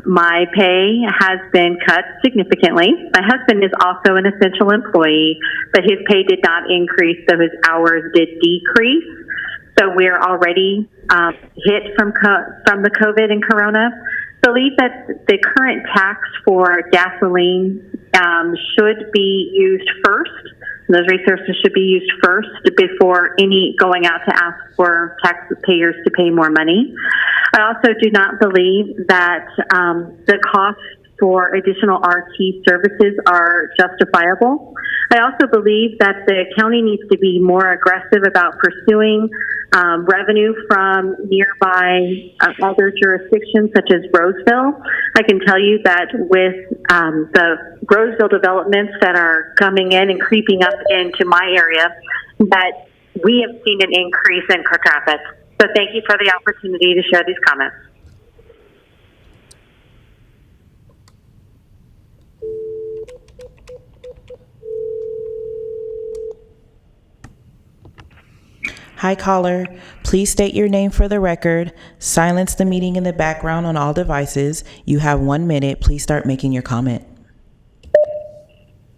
My pay has been cut significantly. My husband is also an essential employee, but his pay did not increase, so his hours did decrease. So we're already hit from the COVID and Corona. Believe that the current tax for gasoline should be used first. Those resources should be used first before any going out to ask for taxpayers to pay more money. I also do not believe that the costs for additional RT services are justifiable. I also believe that the county needs to be more aggressive about pursuing revenue from nearby other jurisdictions such as Roseville. I can tell you that with the Roseville developments that are coming in and creeping up into my area, that we have seen an increase in car traffic. So thank you for the opportunity to share these comments. Hi, caller. Please state your name for the record. Silence the meeting in the background on all devices. You have 1 minute. Please start making your comment.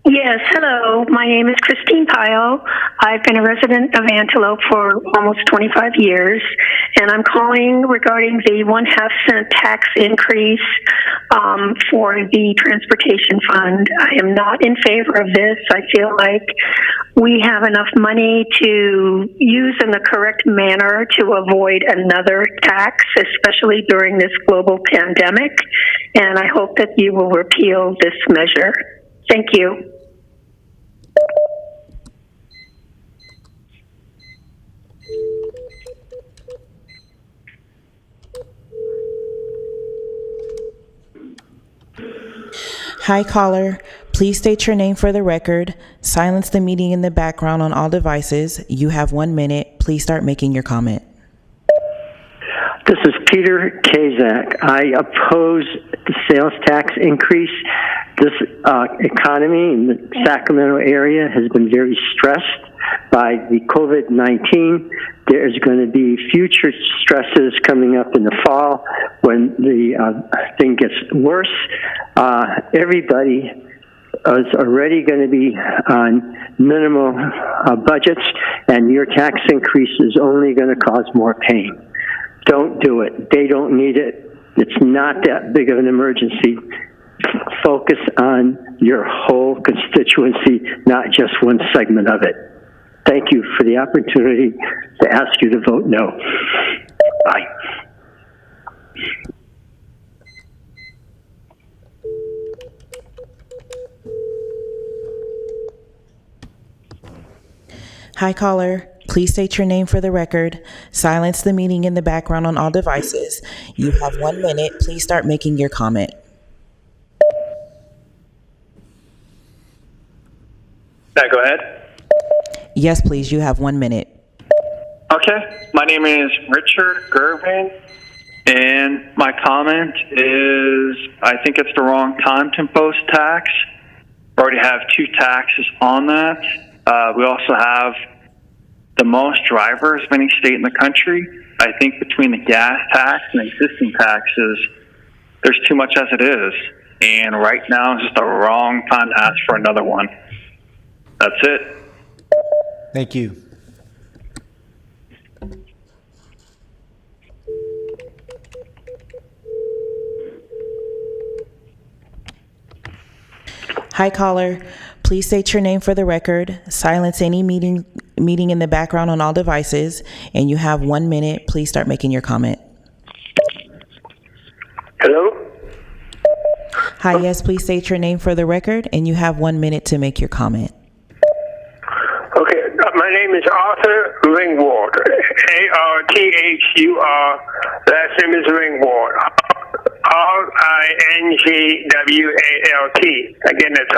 Yes, hello. My name is Christine Pyle. I've been a resident of Antelope for almost 25 years, and I'm calling regarding the 1/2 cent tax increase for the transportation fund. I am not in favor of this. I feel like we have enough money to use in the correct manner to avoid another tax, especially during this global pandemic, and I hope that you will repeal this measure. Thank you. Hi, caller. Please state your name for the record. Silence the meeting in the background on all devices. You have 1 minute. Please start making your comment. This is Peter Kazak. I oppose the sales tax increase. This economy in the Sacramento area has been very stressed by the COVID-19. There's going to be future stresses coming up in the fall when the thing gets worse. Everybody is already going to be on minimal budgets, and your tax increase is only going to cause more pain. Don't do it. They don't need it. It's not that big of an emergency. Focus on your whole constituency, not just one segment of it. Thank you for the opportunity to ask you to vote no. Bye. Hi, caller. Please state your name for the record. Silence the meeting in the background on all devices. You have 1 minute. Please start making your comment. Can I go ahead? Yes, please. You have 1 minute. Okay. My name is Richard Gervin, and my comment is I think it's the wrong time to impose tax. We already have 2 taxes on that. We also have the most drivers of any state in the country. I think between the gas tax and existing taxes, there's too much as it is. And right now is just the wrong time to ask for another one. That's it. Thank you. Hi, caller. Please state your name for the record. Silence any meeting in the background on all devices. And you have 1 minute. Please start making your comment. Hello? Hi, yes, please state your name for the record. And you have 1 minute to make your comment. Okay, my name is Arthur Ringwald. Arthur. Last name is Ringwald. Ringwalt. Again, it's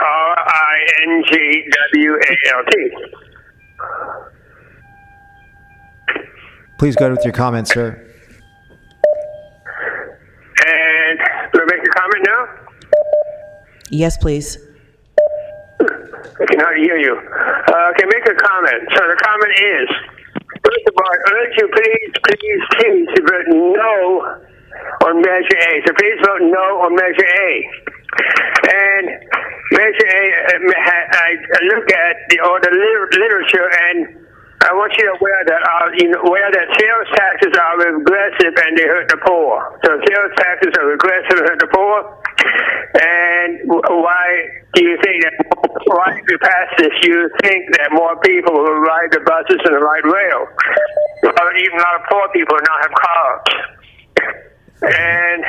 Ringwalt. Please go ahead with your comment, sir. And do I make a comment now? Yes, please. I can hardly hear you. Okay, make a comment. So the comment is, first of all, I urge you, please vote no on Measure A. So please vote no on Measure A. And Measure A, I look at all the literature, and I want you to aware that sales taxes are regressive and they hurt the poor. So sales taxes are regressive and hurt the poor. And why do you think that? Why, if you pass this, you think that more people will ride the buses and the light rail? Well, even a lot of poor people now have cars. And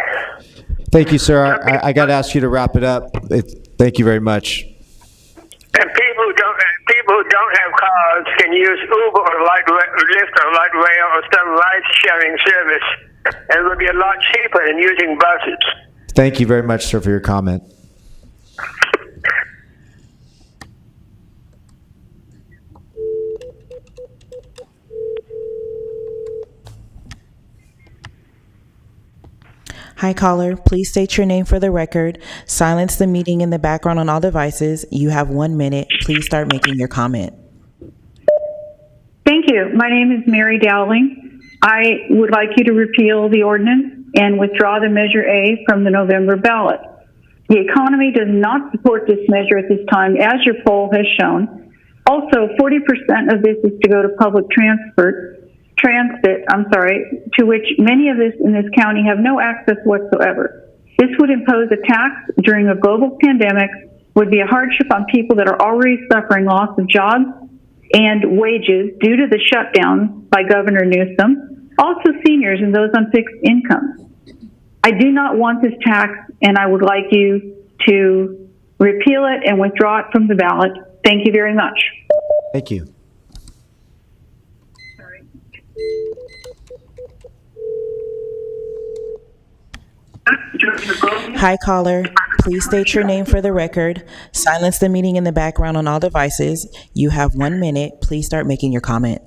Thank you, sir. I got to ask you to wrap it up. Thank you very much. And people who don't have cars can use Uber or Lyft or light rail or some ride-sharing service, and it would be a lot cheaper than using buses. Thank you very much, sir, for your comment. Hi, caller. Please state your name for the record. Silence the meeting in the background on all devices. You have 1 minute. Please start making your comment. Thank you. My name is Mary Dowling. I would like you to repeal the ordinance and withdraw the Measure A from the November ballot. The economy does not support this measure at this time, as your poll has shown. Also, 40% of this is to go to public transit, to which many of us in this county have no access whatsoever. This would impose a tax during a global pandemic, would be a hardship on people that are already suffering loss of jobs and wages due to the shutdown by Governor Newsom, also seniors and those on fixed incomes. I do not want this tax, and I would like you to repeal it and withdraw it from the ballot. Thank you very much. Thank you. Hi, caller. Please state your name for the record. Silence the meeting in the background on all devices. You have 1 minute. Please start making your comment.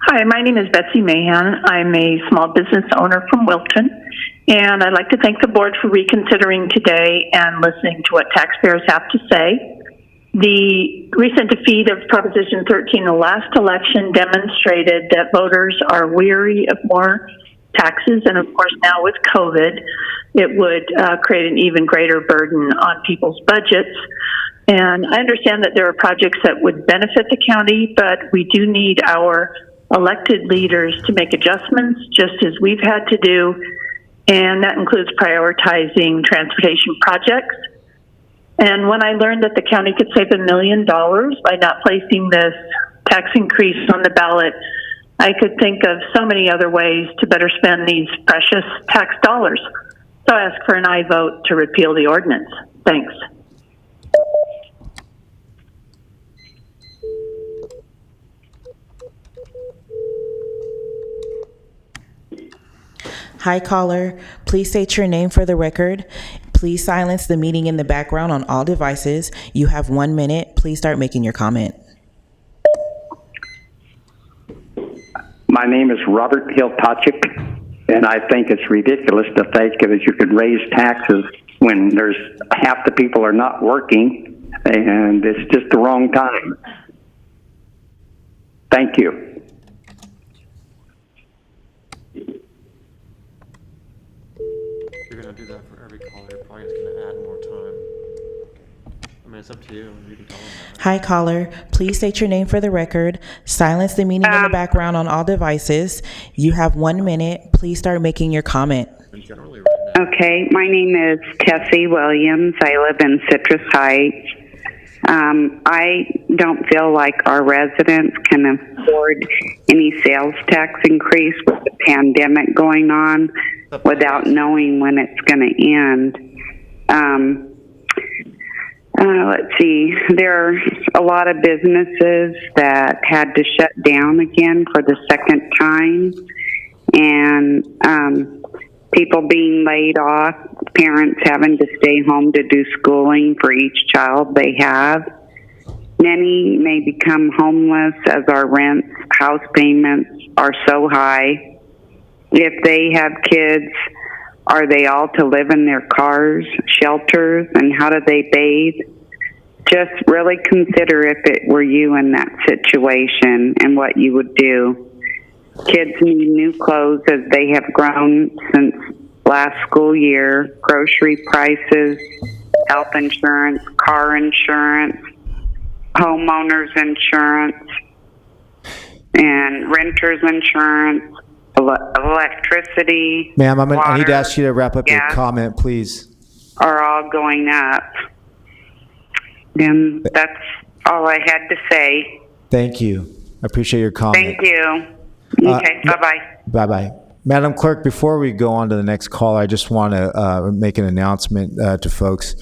Hi, my name is Betsy Mahan. I'm a small business owner from Wilton, and I'd like to thank the board for reconsidering today and listening to what taxpayers have to say. The recent defeat of Proposition 13 in the last election demonstrated that voters are weary of more taxes, and of course now with COVID, it would create an even greater burden on people's budgets. And I understand that there are projects that would benefit the county, but we do need our elected leaders to make adjustments, just as we've had to do, and that includes prioritizing transportation projects. And when I learned that the county could save $1 million by not placing this tax increase on the ballot, I could think of so many other ways to better spend these precious tax dollars. So I ask for an aye vote to repeal the ordinance. Thanks. Hi, caller. Please state your name for the record. Please silence the meeting in the background on all devices. You have 1 minute. Please start making your comment. My name is Robert Hiltachik, and I think it's ridiculous to think that you could raise taxes when there's half the people are not working, and it's just the wrong time. Thank you. You're going to do that for every caller. You're probably just going to add more time. I mean, it's up to you. You can tell them that. Hi, caller. Please state your name for the record. Silence the meeting in the background on all devices. You have 1 minute. Please start making your comment. Okay, my name is Tessie Williams. I live in Citrus Heights. I don't feel like our residents can afford any sales tax increase with the pandemic going on without knowing when it's going to end. Let's see, there are a lot of businesses that had to shut down again for the second time, and people being laid off, parents having to stay home to do schooling for each child they have. Many may become homeless as our rents, house payments are so high. If they have kids, are they all to live in their cars, shelters, and how do they bathe? just really consider if it were you in that situation and what you would do. Kids need new clothes as they have grown since last school year. Grocery prices, health insurance, car insurance, homeowners insurance, and renters insurance, electricity, Ma'am, I need to water, ask you to wrap up your gas comment, please. are all going up. And that's all I had to say. Thank you. I appreciate your comment. Thank you. Okay, bye-bye. Bye-bye. Madam Clerk, before we go on to the next call, I just want to make an announcement to folks.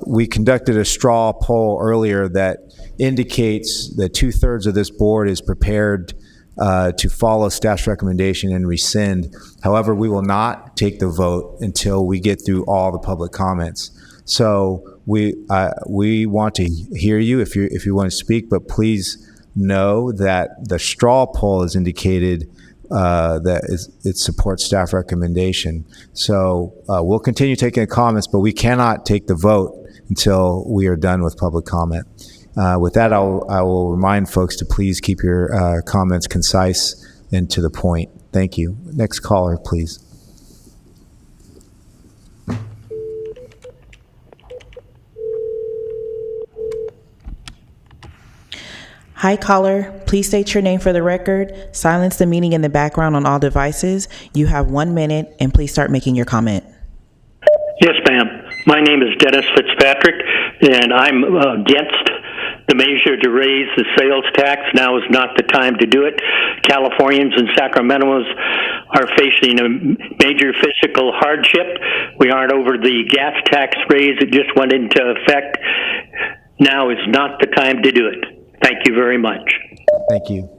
We conducted a straw poll earlier that indicates that 2/3 of this board is prepared to follow staff's recommendation and rescind. However, we will not take the vote until we get through all the public comments. So we want to hear you if you want to speak, but please know that the straw poll has indicated that it supports staff recommendation. So we'll continue taking the comments, but we cannot take the vote until we are done with public comment. With that, I will remind folks to please keep your comments concise and to the point. Thank you. Next caller, please. Hi, caller. Please state your name for the record. Silence the meeting in the background on all devices. You have 1 minute, and please start making your comment. Yes, ma'am. My name is Dennis Fitzpatrick, and I'm against the measure to raise the sales tax. Now is not the time to do it. Californians and Sacramento's are facing a major physical hardship. We aren't over the gas tax raise that just went into effect. Now is not the time to do it. Thank you very much. Thank you.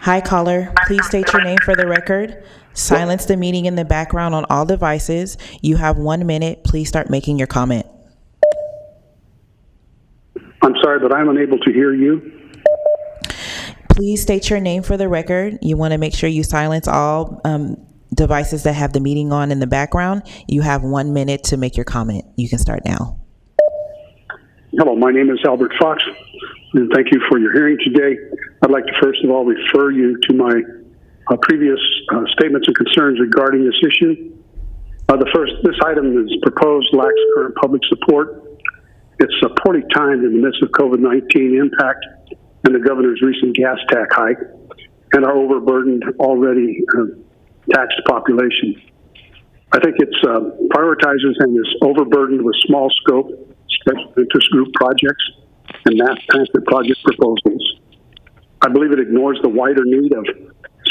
Hi, caller. Please state your name for the record. Silence the meeting in the background on all devices. You have 1 minute. Please start making your comment. I'm sorry, but I'm unable to hear you. Please state your name for the record. You want to make sure you silence all devices that have the meeting on in the background. You have 1 minute to make your comment. You can start now. Hello, my name is Albert Fox, and thank you for your hearing today. I'd like to first of all refer you to my previous statements and concerns regarding this issue. This item is proposed lacks current public support. It's poorly timed in the midst of COVID-19 impact and the governor's recent gas tax hike and our overburdened already taxed population. I think it's prioritizes and is overburdened with small scope, special interest group projects and mass transit project proposals. I believe it ignores the wider need of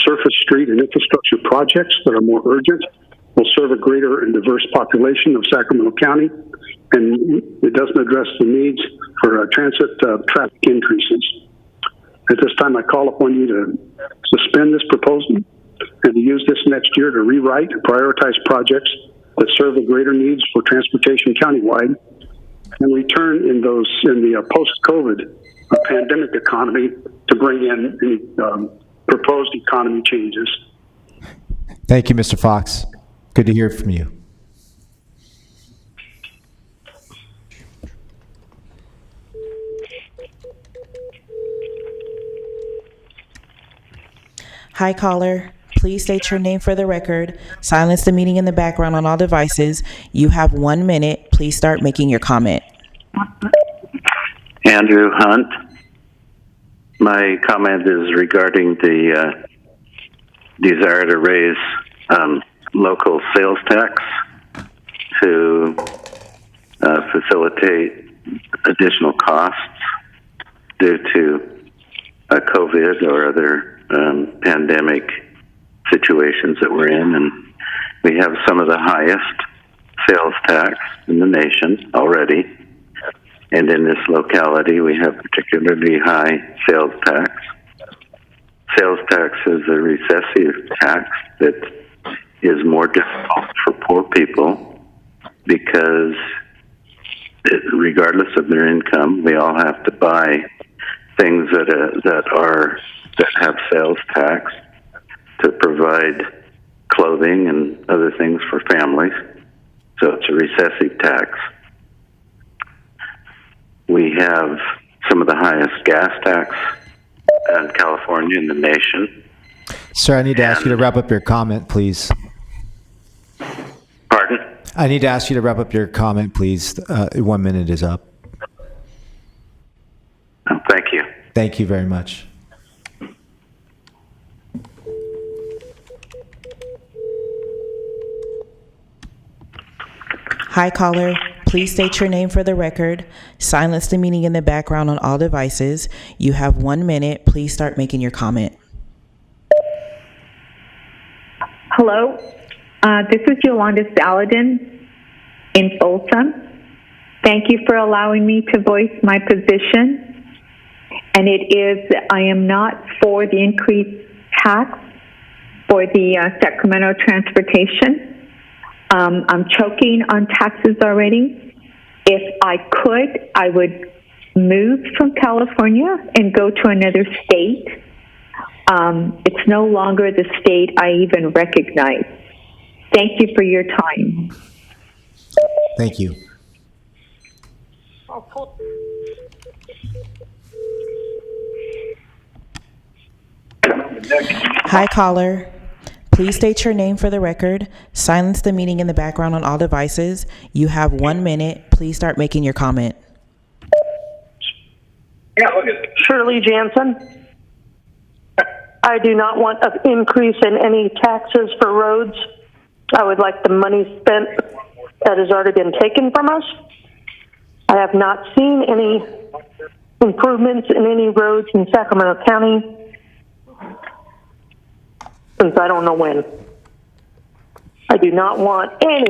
surface street and infrastructure projects that are more urgent, will serve a greater and diverse population of Sacramento County, and it doesn't address the needs for transit traffic increases. At this time, I call upon you to suspend this proposal and to use this next year to rewrite and prioritize projects that serve the greater needs for transportation countywide and return in the post-COVID pandemic economy to bring in any proposed economy changes. Thank you, Mr. Fox. Good to hear from you. Hi, caller. Please state your name for the record. Silence the meeting in the background on all devices. You have 1 minute. Please start making your comment. Andrew Hunt. My comment is regarding the desire to raise local sales tax to facilitate additional costs due to COVID or other pandemic situations that we're in. And we have some of the highest sales tax in the nation already. And in this locality, we have particularly high sales tax. Sales tax is a recessive tax that is more difficult for poor people because regardless of their income, we all have to buy things that have sales tax. to provide clothing and other things for families. So it's a recessive tax. We have some of the highest gas tax in California in the nation. Sir, I need to ask you to wrap up your comment, please. Pardon? I need to ask you to wrap up your comment, please. 1 minute is up. Oh, thank you. Thank you very much. Hi, caller. Please state your name for the record. Silence the meeting in the background on all devices. You have 1 minute. Please start making your comment. Hello, this is Yolanda Saladin in Folsom. Thank you for allowing me to voice my position. And it is that I am not for the increased tax for the Sacramento transportation. I'm choking on taxes already. If I could, I would move from California and go to another state. It's no longer the state I even recognize. Thank you for your time. Thank you. Hi, caller. Please state your name for the record. Silence the meeting in the background on all devices. You have 1 minute. Please start making your comment. Shirley Jansen. I do not want an increase in any taxes for roads. I would like the money spent that has already been taken from us. I have not seen any improvements in any roads in Sacramento County since I don't know when. I do not want any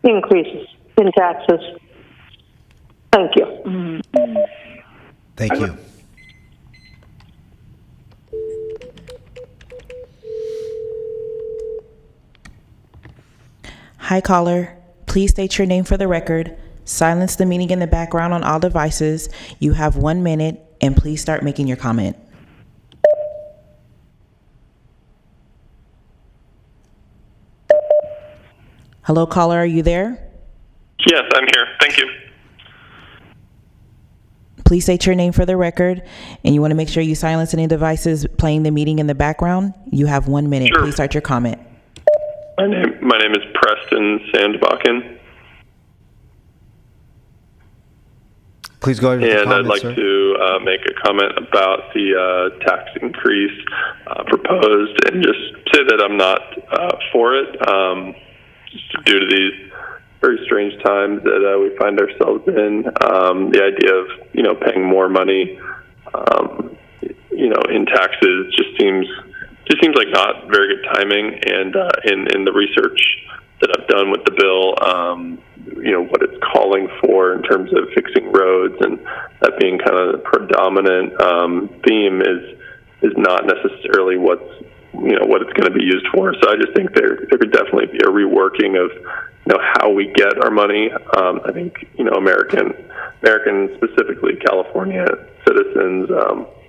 increases in taxes. Thank you. Thank you. Hi, caller. Please state your name for the record. Silence the meeting in the background on all devices. You have 1 minute, and please start making your comment. Hello, caller, are you there? Yes, I'm here. Thank you. Please state your name for the record, and you want to make sure you silence any devices playing the meeting in the background. You have 1 minute. Sure. Please start your comment. My name is Preston Sandbakken. Please go ahead with your And comment, I'd like sir. to make a comment about the tax increase proposed, and just say that I'm not for it, just due to these very strange times that we find ourselves in. The idea of paying more money, in taxes just seems like not very good timing. And in the research that I've done with the bill, what it's calling for in terms of fixing roads, and that being kind of the predominant theme is not necessarily what it's going to be used for. So I just think there could definitely be a reworking of how we get our money. I think American, specifically California citizens,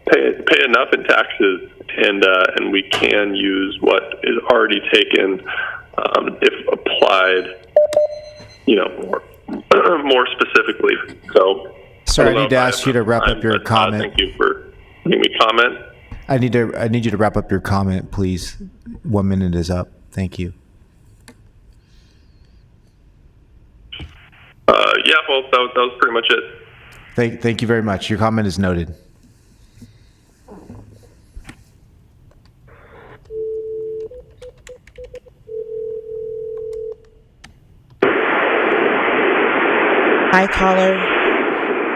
pay enough in taxes, and we can use what is already taken if applied, more specifically. So, Sir, I need to ask you to wrap up your comment. Thank you for letting me comment. I need you to wrap up your comment, please. 1 minute is up. Thank you. Yeah, well, that was pretty much it. Thank you very much. Your comment is noted. Hi, caller.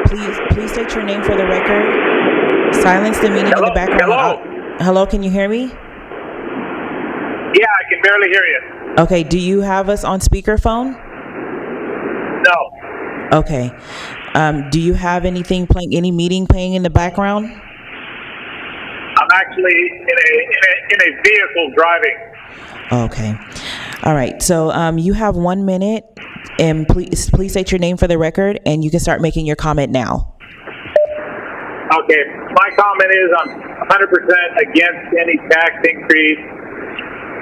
Please state your name for the record. Silence the meeting in the background. Hello, can you hear me? Yeah, I can barely hear you. Okay, do you have us on speakerphone? No. Okay. Do you have anything playing, any meeting playing in the background? I'm actually in a vehicle driving. Okay. All right. So you have 1 minute, and please state your name for the record, and you can start making your comment now. Okay, my comment is I'm 100% against any tax increase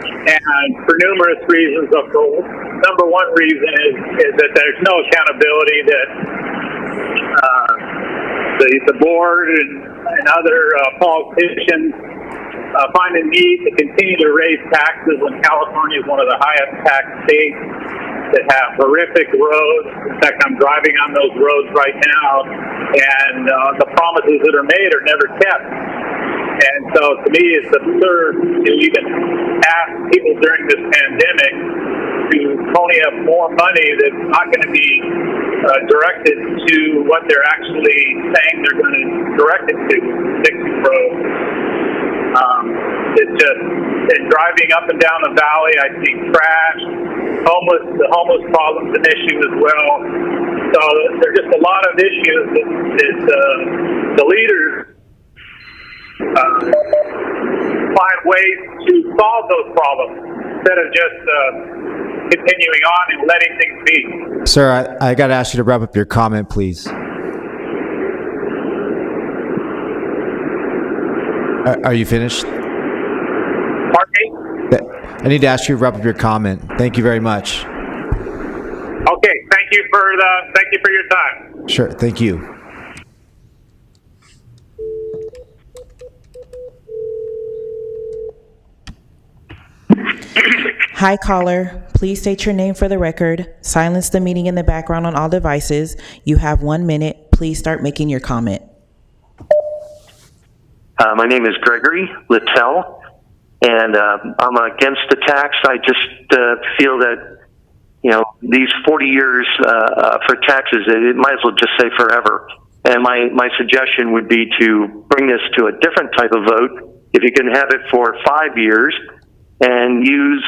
and for numerous reasons. Number one reason is that there's no accountability that the board and other politicians find a need to continue to raise taxes when California is one of the highest tax states that have horrific roads. In fact, I'm driving on those roads right now, and the promises that are made are never kept. And so to me, it's absurd to even ask people during this pandemic to pony up more money that's not going to be directed to what they're actually saying they're going to direct it to, fixing roads. It's just, in driving up and down the valley, I see trash, the homeless problem's an issue as well. So there's just a lot of issues that the leaders find ways to solve those problems instead of just continuing on and letting things be. Sir, I got to ask you to wrap up your comment, please. Are you finished? Pardon me? I need to ask you to wrap up your comment. Thank you very much. Okay, thank you for your time. Sure, thank you. Hi, caller. Please state your name for the record. Silence the meeting in the background on all devices. You have 1 minute. Please start making your comment. My name is Gregory Littell, and I'm against the tax. I just feel that, these 40 years for taxes, it might as well just say forever. And my suggestion would be to bring this to a different type of vote. If you can have it for 5 years and use,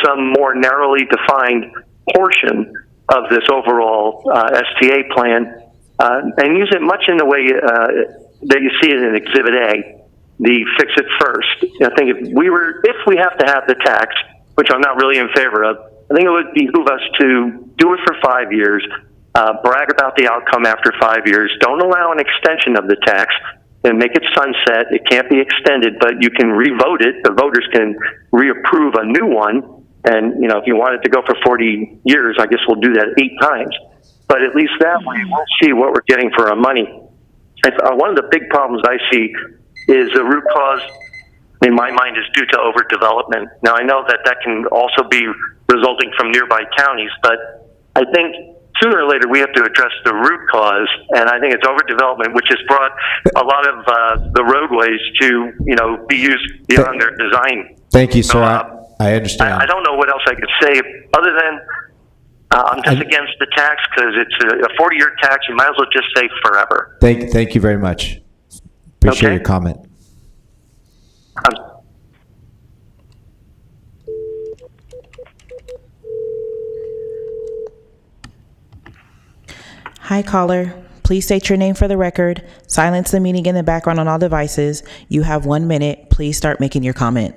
some more narrowly defined portion of this overall STA plan, and use it much in the way that you see it in Exhibit A, the fix it first. I think if we have to have the tax, which I'm not really in favor of, I think it would behoove us to do it for 5 years, brag about the outcome after 5 years, don't allow an extension of the tax, and make it sunset. It can't be extended, but you can revote it. The voters can reapprove a new one, and if you want it to go for 40 years, I guess we'll do that 8 times. But at least that way we'll see what we're getting for our money. One of the big problems I see is the root cause, in my mind, is due to overdevelopment. Now, I know that can also be resulting from nearby counties, but I think sooner or later we have to address the root cause, and I think it's overdevelopment, which has brought a lot of the roadways to, be used beyond their design. Thank you, sir. I understand. I don't know what else I could say other than I'm just against the tax because it's a 40-year tax. You might as well just say forever. Thank you very much. Appreciate your comment. Hi, caller. Please state your name for the record. Silence the meeting in the background on all devices. You have 1 minute. Please start making your comment.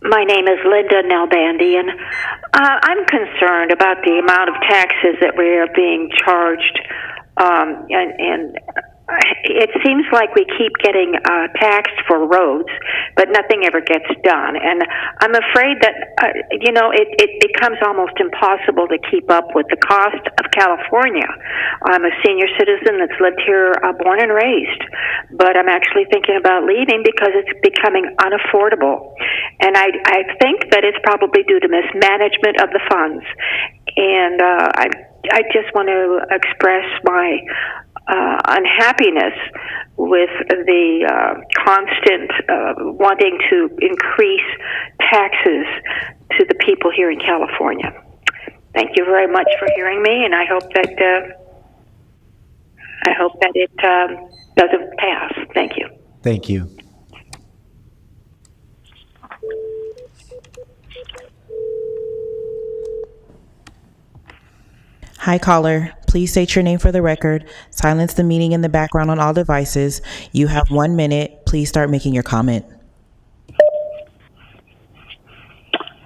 My name is Linda Nalbandian. I'm concerned about the amount of taxes that we are being charged, and it seems like we keep getting taxed for roads, but nothing ever gets done. And I'm afraid that, it becomes almost impossible to keep up with the cost of California. I'm a senior citizen that's lived here, born and raised, but I'm actually thinking about leaving because it's becoming unaffordable. And I think that it's probably due to mismanagement of the funds. And I just want to express my unhappiness with the constant wanting to increase taxes to the people here in California. Thank you very much for hearing me, and I hope that it doesn't pass. Thank you. Thank you. Hi, caller. Please state your name for the record. Silence the meeting in the background on all devices. You have 1 minute. Please start making your comment.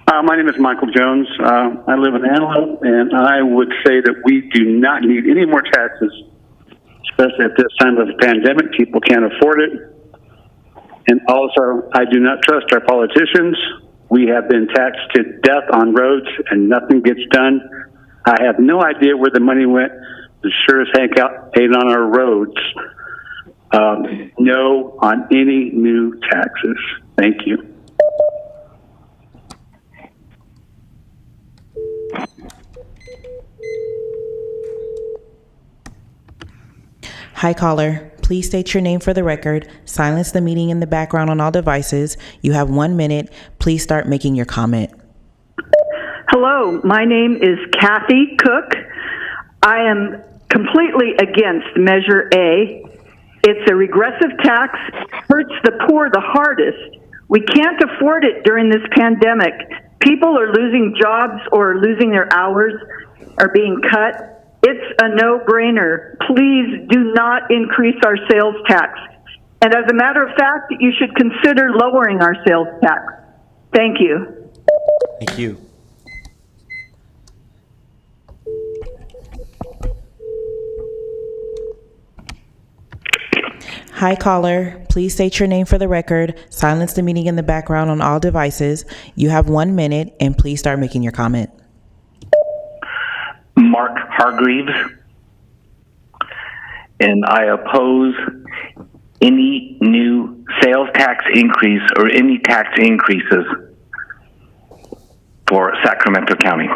My name is Michael Jones. I live in Antelope, and I would say that we do not need any more taxes, especially at this time of the pandemic. People can't afford it. And also, I do not trust our politicians. We have been taxed to death on roads and nothing gets done. I have no idea where the money went. The sure as heck ain't on our roads. No on any new taxes. Thank you. Hi, caller. Please state your name for the record. Silence the meeting in the background on all devices. You have 1 minute. Please start making your comment. Hello, my name is Kathy Cook. I am completely against Measure A. It's a regressive tax, hurts the poor the hardest. We can't afford it during this pandemic. People are losing jobs or losing their hours, are being cut. It's a no-brainer. Please do not increase our sales tax. And as a matter of fact, you should consider lowering our sales tax. Thank you. Thank you. Hi, caller. Please state your name for the record. Silence the meeting in the background on all devices. You have 1 minute, and please start making your comment. Mark Hargreaves, and I oppose any new sales tax increase or any tax increases for Sacramento County.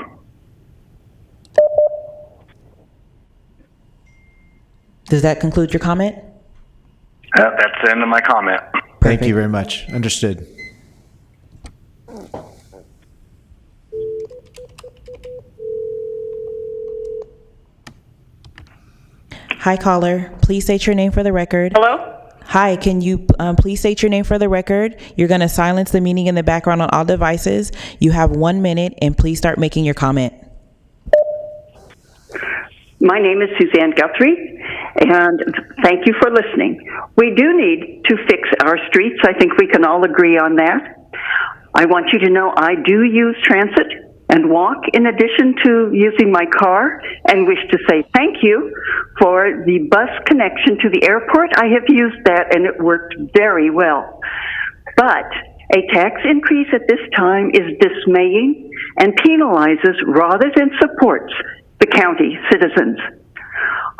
Does that conclude your comment? That's the end of my comment. Thank you very much. Understood. Hi, caller. Please state your name for the record. Hello? Hi, can you please state your name for the record? You're going to silence the meeting in the background on all devices. You have 1 minute, and please start making your comment. My name is Suzanne Guthrie, and thank you for listening. We do need to fix our streets. I think we can all agree on that. I want you to know I do use transit and walk in addition to using my car, and wish to say thank you for the bus connection to the airport. I have used that and it worked very well. But a tax increase at this time is dismaying and penalizes rather than supports the county citizens.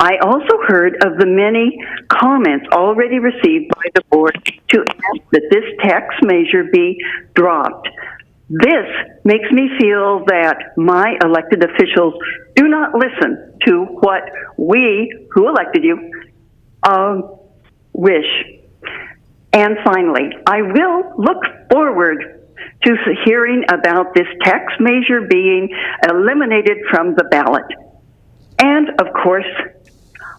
I also heard of the many comments already received by the board to ask that this tax measure be dropped. This makes me feel that my elected officials do not listen to what we, who elected you, wish. And finally, I will look forward to hearing about this tax measure being eliminated from the ballot. And, of course,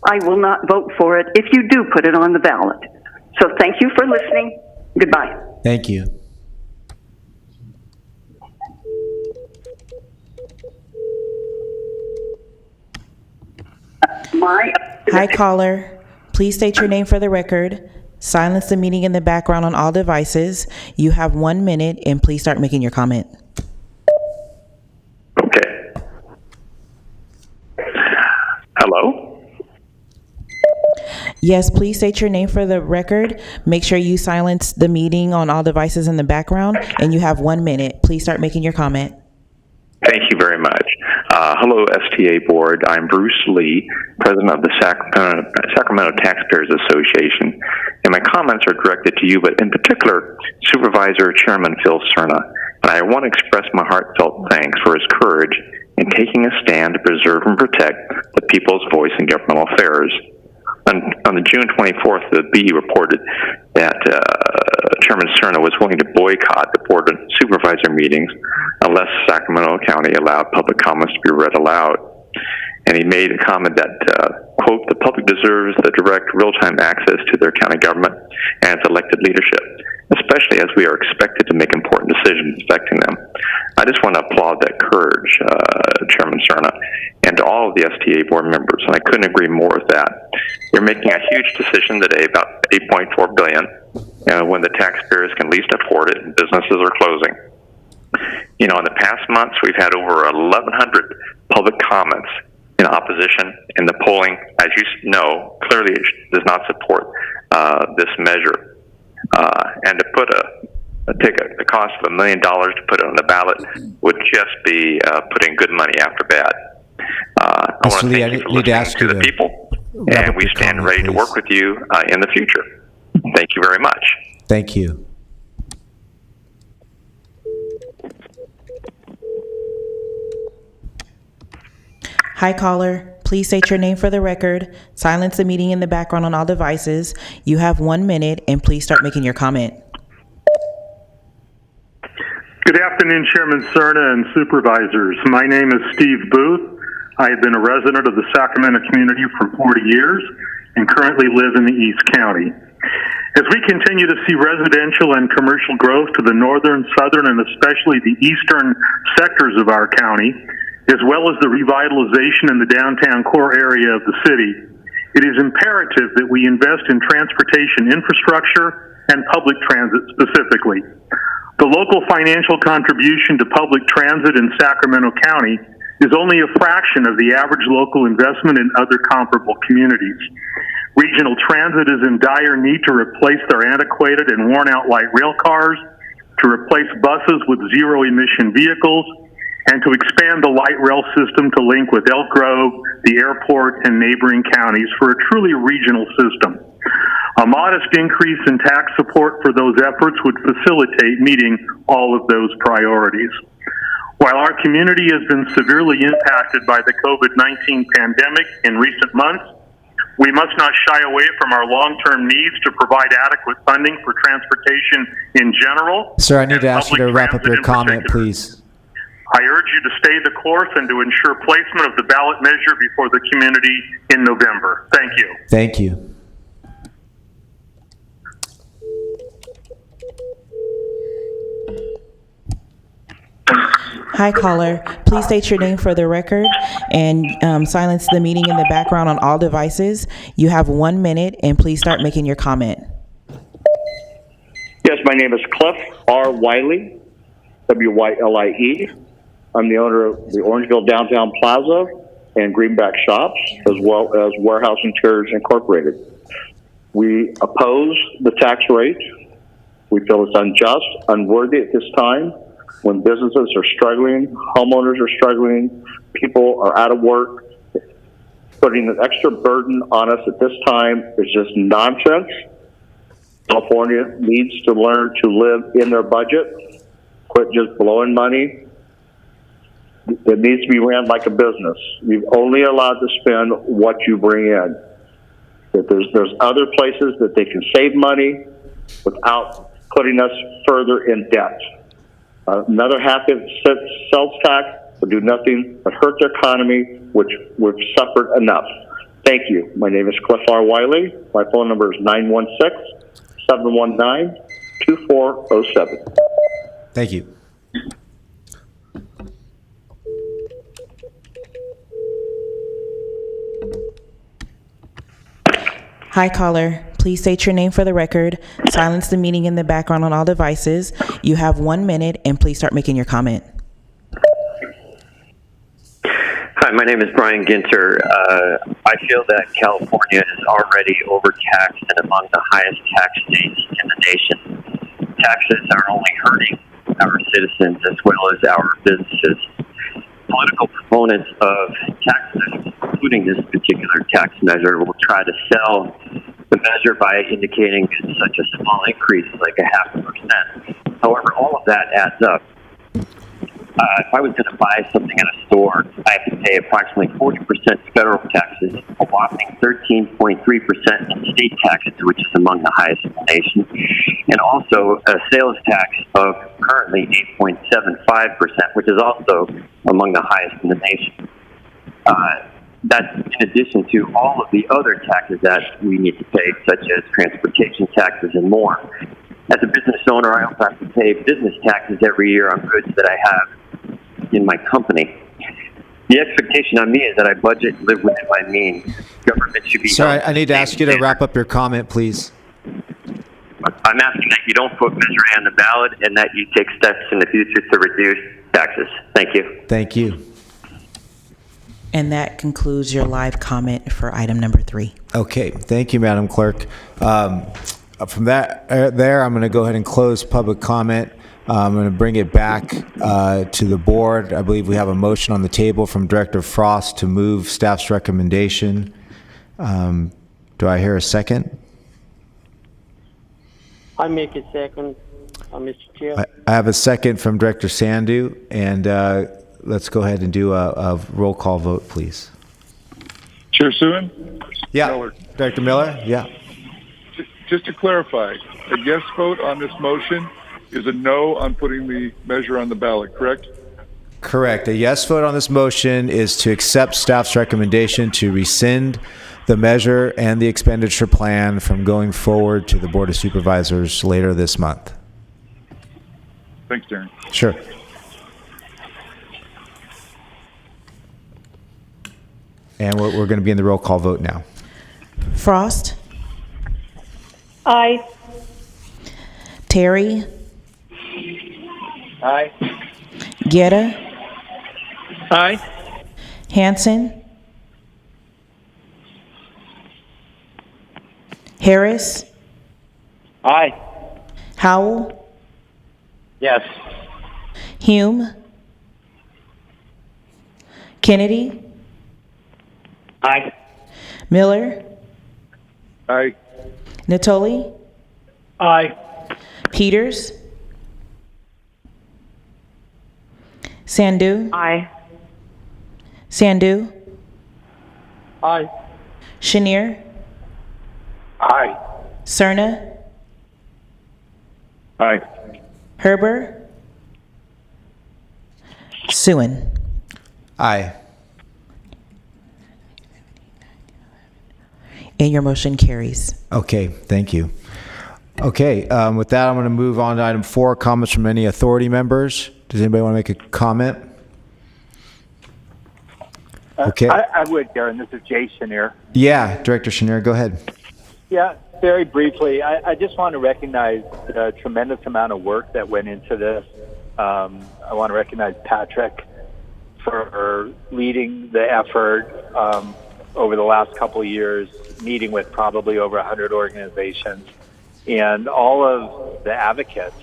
I will not vote for it if you do put it on the ballot. So thank you for listening. Goodbye. Thank you. Hi, caller. Please state your name for the record. Silence the meeting in the background on all devices. You have 1 minute, and please start making your comment. Okay. Hello? Yes, please state your name for the record. Make sure you silence the meeting on all devices in the background, and you have 1 minute. Please start making your comment. Thank you very much. Hello, STA Board. I'm Bruce Lee, President of the Sacramento Taxpayers Association, and my comments are directed to you, but in particular, Supervisor Chairman Phil Cerna. And I want to express my heartfelt thanks for his courage in taking a stand to preserve and protect the people's voice in governmental affairs. On the June 24th, the BE reported that Chairman Cerna was willing to boycott the Board of Supervisor meetings unless Sacramento County allowed public comments to be read aloud. And he made a comment that, quote, the public deserves the direct real-time access to their county government and its elected leadership, especially as we are expected to make important decisions affecting them. I just want to applaud that courage, Chairman Cerna, and to all of the STA board members, and I couldn't agree more with that. You're making a huge decision today about $8.4 billion, when the taxpayers can least afford it and businesses are closing. You know, in the past months, we've had over 1,100 public comments in opposition, and the polling, as you know, clearly does not support this measure. And to put take a cost of $1 million to put it on the ballot would just be putting good money after bad. I want to thank you for listening to the people, and we stand ready to work with you in the future. Thank you very much. Thank you. Hi, caller. Please state your name for the record. Silence the meeting in the background on all devices. You have 1 minute, and please start making your comment. Good afternoon, Chairman Cerna and supervisors. My name is Steve Booth. I have been a resident of the Sacramento community for 40 years and currently live in the East County. As we continue to see residential and commercial growth to the northern, southern, and especially the eastern sectors of our county, as well as the revitalization in the downtown core area of the city, it is imperative that we invest in transportation infrastructure and public transit specifically. The local financial contribution to public transit in Sacramento County is only a fraction of the average local investment in other comparable communities. Regional transit is in dire need to replace their antiquated and worn-out light rail cars, to replace buses with zero-emission vehicles, and to expand the light rail system to link with Elk Grove, the airport, and neighboring counties for a truly regional system. A modest increase in tax support for those efforts would facilitate meeting all of those priorities. While our community has been severely impacted by the COVID-19 pandemic in recent months, we must not shy away from our long-term needs to provide adequate funding for transportation in general. Sir, I need to ask you to wrap up your comment, please. I urge you to stay the course and to ensure placement of the ballot measure before the community in November. Thank you. Thank you. Hi, caller. Please state your name for the record and silence the meeting in the background on all devices. You have 1 minute, and please start making your comment. Yes, my name is Cliff R. Wiley, W-Y-L-I-E. I'm the owner of the Orangeville Downtown Plaza and Greenback Shops, as well as Warehouse Interiors Incorporated. We oppose the tax rate. We feel it's unjust, unworthy at this time when businesses are struggling, homeowners are struggling, people are out of work. Putting an extra burden on us at this time is just nonsense. California needs to learn to live in their budget, quit just blowing money. It needs to be ran like a business. You're only allowed to spend what you bring in. That there's other places that they can save money without putting us further in debt. Another half of sales tax will do nothing but hurt the economy, which we've suffered enough. Thank you. My name is Cliff R. Wiley. My phone number is 916-719-2407. Thank you. Hi, caller. Please state your name for the record. Silence the meeting in the background on all devices. You have 1 minute, and please start making your comment. Hi, my name is Brian Ginter. I feel that California is already overtaxed and among the highest tax states in the nation. Taxes are only hurting our citizens as well as our businesses. Political proponents of taxes, including this particular tax measure, will try to sell the measure by indicating it's such a small increase, like 0.5%. However, all of that adds up. If I was going to buy something at a store, I have to pay approximately 40% federal taxes, a whopping 13.3% in state taxes, which is among the highest in the nation, and also a sales tax of currently 8.75%, which is also among the highest in the nation. That's in addition to all of the other taxes that we need to pay, such as transportation taxes and more. As a business owner, I also have to pay business taxes every year on goods that I have in my company. The expectation on me is that I budget and live within my means. Government should be... Sorry, I need to ask you to wrap up your comment, please. I'm asking that you don't put Measure A on the ballot and that you take steps in the future to reduce taxes. Thank you. Thank you. And that concludes your live comment for item number 3. Okay, thank you, Madam Clerk. from that there, I'm going to go ahead and close public comment. I'm going to bring it back to the board. I believe we have a motion on the table from Director Frost to move staff's recommendation. Do I hear a second? I make a second, Mr. Chair. I have a second from Director Sandu, and let's go ahead and do a roll call vote, please. Chair Suen? Yeah. Miller. Director Miller? Yeah. Just to clarify, a yes vote on this motion is a no on putting the measure on the ballot, correct? Correct. A yes vote on this motion is to accept staff's recommendation to rescind the measure and the expenditure plan from going forward to the Board of Supervisors later this month. Thanks, Darren. Sure. And we're going to be in the roll call vote now. Frost, Aye. Terry, Aye. Guerra, Aye. Hanson, Harris, Aye. Howell, Yes. Hume, Kennedy, Aye. Miller, Aye. Natoli, Aye. Peters, Sandu, Aye. Sandu, Aye. Chenier, Aye. Cerna, Aye. Herber, Suen. Aye. And your motion carries. Okay, thank you. Okay, with that, I'm going to move on to item 4, comments from any authority members. Does anybody want to make a comment? Okay. I would, Darren. This is Jay Chenier. Yeah, Director Chenier, go ahead. Yeah, very briefly, I just want to recognize the tremendous amount of work that went into this. I want to recognize Patrick for leading the effort over the last couple of years, meeting with probably over 100 organizations, and all of the advocates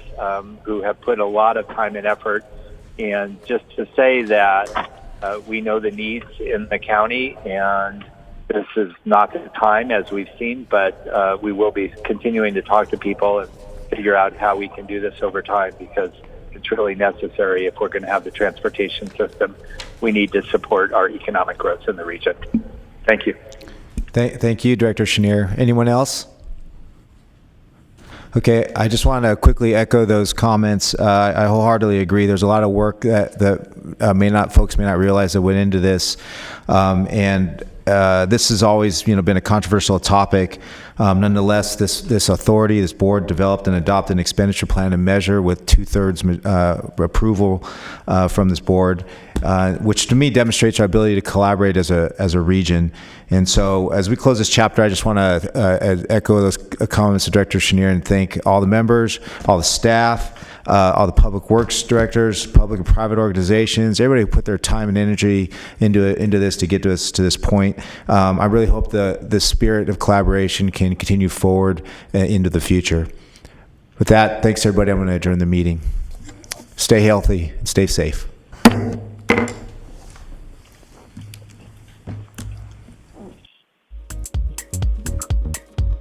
who have put a lot of time and effort. And just to say that we know the needs in the county, and this is not the time, as we've seen, but we will be continuing to talk to people and figure out how we can do this over time, because it's really necessary if we're going to have the transportation system. We need to support our economic growth in the region. Thank you. Thank you, Director Chenier. Anyone else? Okay, I just want to quickly echo those comments. I wholeheartedly agree. There's a lot of work that folks may not realize that went into this, and this has always, been a controversial topic. Nonetheless, this authority, this board, developed and adopted an expenditure plan and measure with 2/3 approval from this board, which to me demonstrates our ability to collaborate as a region. And so, as we close this chapter, I just want to echo those comments to Director Chenier and thank all the members, all the staff, all the public works directors, public and private organizations, everybody who put their time and energy into this to get us to this point. I really hope the spirit of collaboration can continue forward into the future. With that, thanks everybody. I'm going to adjourn the meeting. Stay healthy and stay safe.